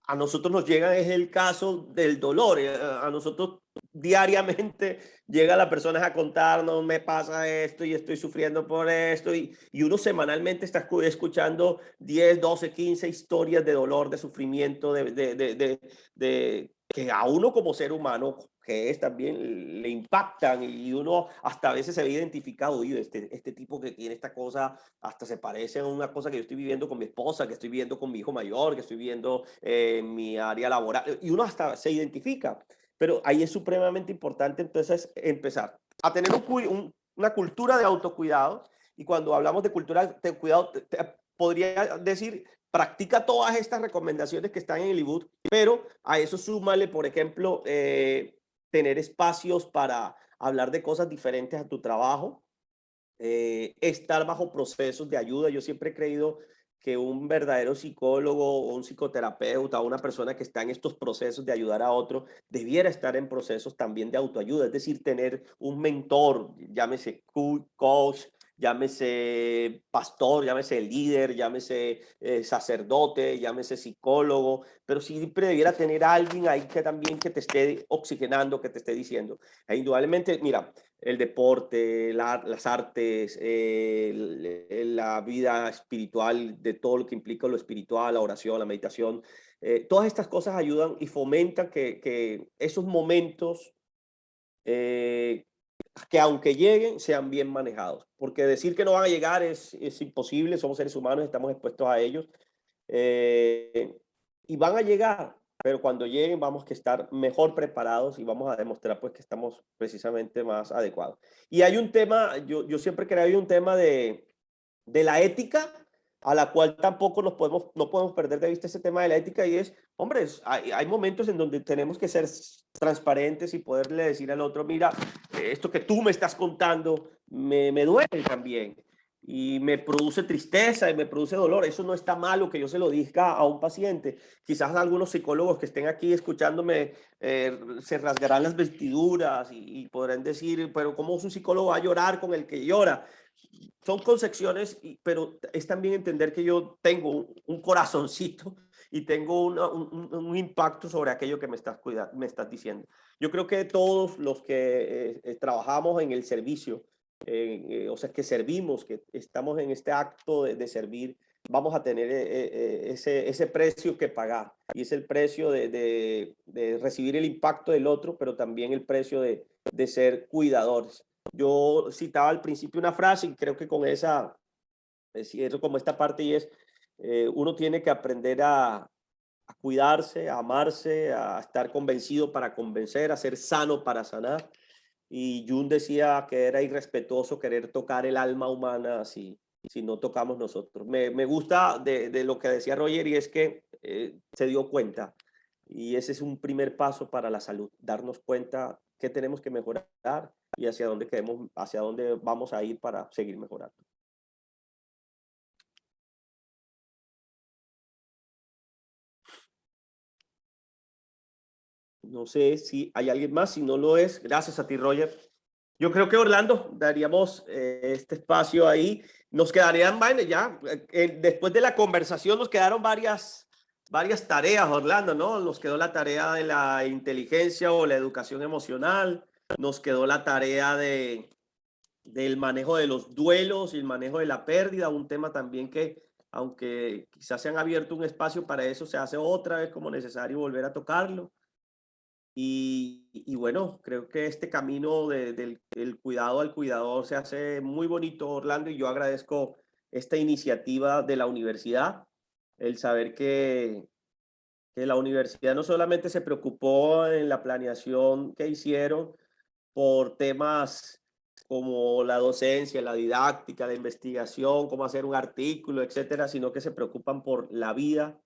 a nosotros nos llega es el caso del dolor. A nosotros diariamente llega la persona a contarnos, me pasa esto y estoy sufriendo por esto, y uno semanalmente está escuchando 10, 12, 15 historias de dolor, de sufrimiento, de que a uno como ser humano que es también le impactan, y uno hasta a veces se ve identificado, y este tipo que tiene esta cosa hasta se parece a una cosa que yo estoy viviendo con mi esposa, que estoy viviendo con mi hijo mayor, que estoy viviendo en mi área laboral, y uno hasta se identifica. Pero ahí es supremamente importante entonces empezar a tener una cultura de autocuidado. Y cuando hablamos de cultura de cuidado, podría decir, practica todas estas recomendaciones que están en el ebook, pero a eso súmale, por ejemplo, tener espacios para hablar de cosas diferentes a tu trabajo, estar bajo procesos de ayuda. Yo siempre he creído que un verdadero psicólogo o un psicoterapeuta o una persona que está en estos procesos de ayudar a otro debiera estar en procesos también de autoayuda, es decir, tener un mentor, llámese coach, llámese pastor, llámese líder, llámese sacerdote, llámese psicólogo, pero siempre debiera tener a alguien ahí que también que te esté oxigenando, que te esté diciendo. E indudablemente, mira, el deporte, las artes, la vida espiritual, de todo lo que implica lo espiritual, la oración, la meditación, todas estas cosas ayudan y fomentan que esos momentos, que aunque lleguen, sean bien manejados. Porque decir que no van a llegar es imposible, somos seres humanos, estamos expuestos a ellos. Y van a llegar, pero cuando lleguen vamos a estar mejor preparados y vamos a demostrar pues que estamos precisamente más adecuados. Y hay un tema, yo siempre creo que hay un tema de la ética, a la cual tampoco no podemos perder de vista ese tema de la ética, y es, hombre, hay momentos en donde tenemos que ser transparentes y poderle decir al otro, mira, esto que tú me estás contando me duele también y me produce tristeza y me produce dolor. Eso no está malo que yo se lo diga a un paciente. Quizás algunos psicólogos que estén aquí escuchándome se rasgarán las vestiduras y podrán decir, pero ¿cómo un psicólogo va a llorar con el que llora? Son concepciones, pero es también entender que yo tengo un corazoncito y tengo un impacto sobre aquello que me estás diciendo. Yo creo que todos los que trabajamos en el servicio, o sea, que servimos, que estamos en este acto de servir, vamos a tener ese precio que pagar. Y es el precio de recibir el impacto del otro, pero también el precio de ser cuidadores. Yo citaba al principio una frase y creo que con esa, cierro como esta parte, y es, uno tiene que aprender a cuidarse, a amarse, a estar convencido para convencer, a ser sano para sanar. Y Jung decía que era irrespetuoso querer tocar el alma humana si no tocamos nosotros. Me gusta de lo que decía Roger, y es que se dio cuenta. Y ese es un primer paso para la salud, darnos cuenta qué tenemos que mejorar y hacia dónde vamos a ir para seguir mejorando. No sé si hay alguien más, si no lo es, gracias a ti, Roger. Yo creo que, Orlando, daríamos este espacio ahí. Nos quedarían, bueno, ya, después de la conversación nos quedaron varias tareas, Orlando, ¿no? Nos quedó la tarea de la inteligencia o la educación emocional, nos quedó la tarea del manejo de los duelos y el manejo de la pérdida, un tema también que, aunque quizás se han abierto un espacio para eso, se hace otra vez como necesario volver a tocarlo. Y bueno, creo que este camino del cuidado al cuidador se hace muy bonito, Orlando, y yo agradezco esta iniciativa de la universidad, el saber que la universidad no solamente se preocupó en la planeación que hicieron por temas como la docencia, la didáctica, la investigación, cómo hacer un artículo, etcétera, sino que se preocupan por la vida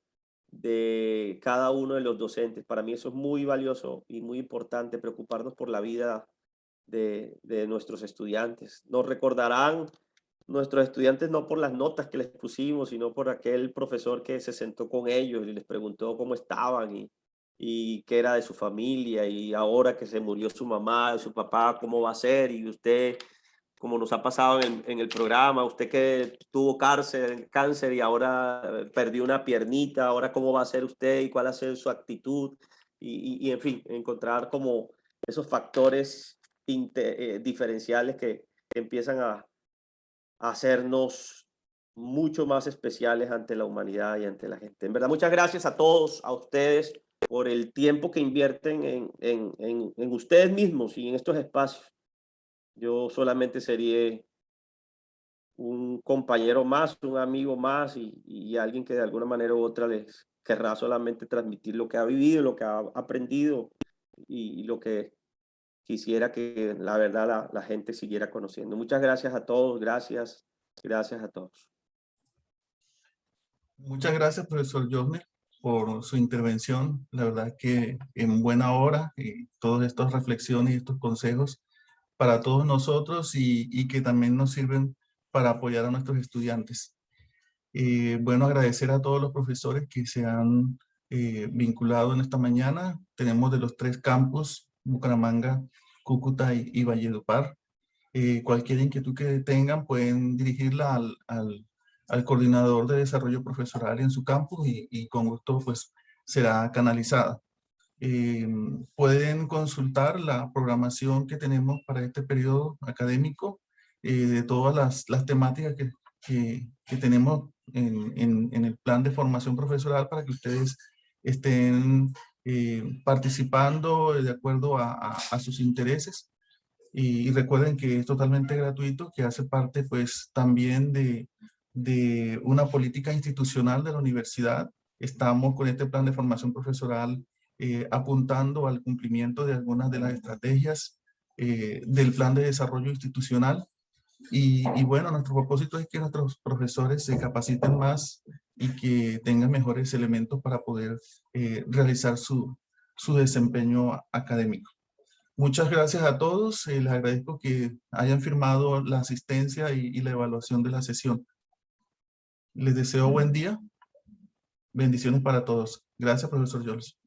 de cada uno de los docentes. Para mí eso es muy valioso y muy importante, preocuparnos por la vida de nuestros estudiantes. Nos recordarán nuestros estudiantes no por las notas que les pusimos, sino por aquel profesor que se sentó con ellos y les preguntó cómo estaban y qué era de su familia, y ahora que se murió su mamá, su papá, cómo va a ser, y usted, como nos ha pasado en el programa, usted que tuvo cáncer y ahora perdió una piernita, ahora cómo va a ser usted y cuál va a ser su actitud, y en fin, encontrar como esos factores diferenciales que empiezan a hacernos mucho más especiales ante la humanidad y ante la gente. En verdad, muchas gracias a todos, a ustedes, por el tiempo que invierten en ustedes mismos y en estos espacios. Yo solamente sería un compañero más, un amigo más y alguien que de alguna manera u otra les querrá solamente transmitir lo que ha vivido, lo que ha aprendido y lo que quisiera que la verdad la gente siguiera conociendo. Muchas gracias a todos, gracias a todos. Muchas gracias, profesor Josner, por su intervención. La verdad que en buena hora, todas estas reflexiones y estos consejos para todos nosotros y que también nos sirven para apoyar a nuestros estudiantes. Bueno, agradecer a todos los profesores que se han vinculado en esta mañana. Tenemos de los 3 campus, Bucaramanga, Cúcuta y Valledupar. Cualquier inquietud que tengan pueden dirigirla al coordinador de desarrollo profesoral en su campus y con gusto pues será canalizada. Pueden consultar la programación que tenemos para este periodo académico de todas las temáticas que tenemos en el plan de formación profesoral para que ustedes estén participando de acuerdo a sus intereses. Y recuerden que es totalmente gratuito, que hace parte pues también de una política institucional de la universidad. Estamos con este plan de formación profesoral apuntando al cumplimiento de algunas de las estrategias del plan de desarrollo institucional. Y bueno, nuestro propósito es que nuestros profesores se capaciten más y que tengan mejores elementos para poder realizar su desempeño académico. Muchas gracias a todos. Les agradezco que hayan firmado la asistencia y la evaluación de la sesión. Les deseo buen día. Bendiciones para todos. Gracias, profesor Jones.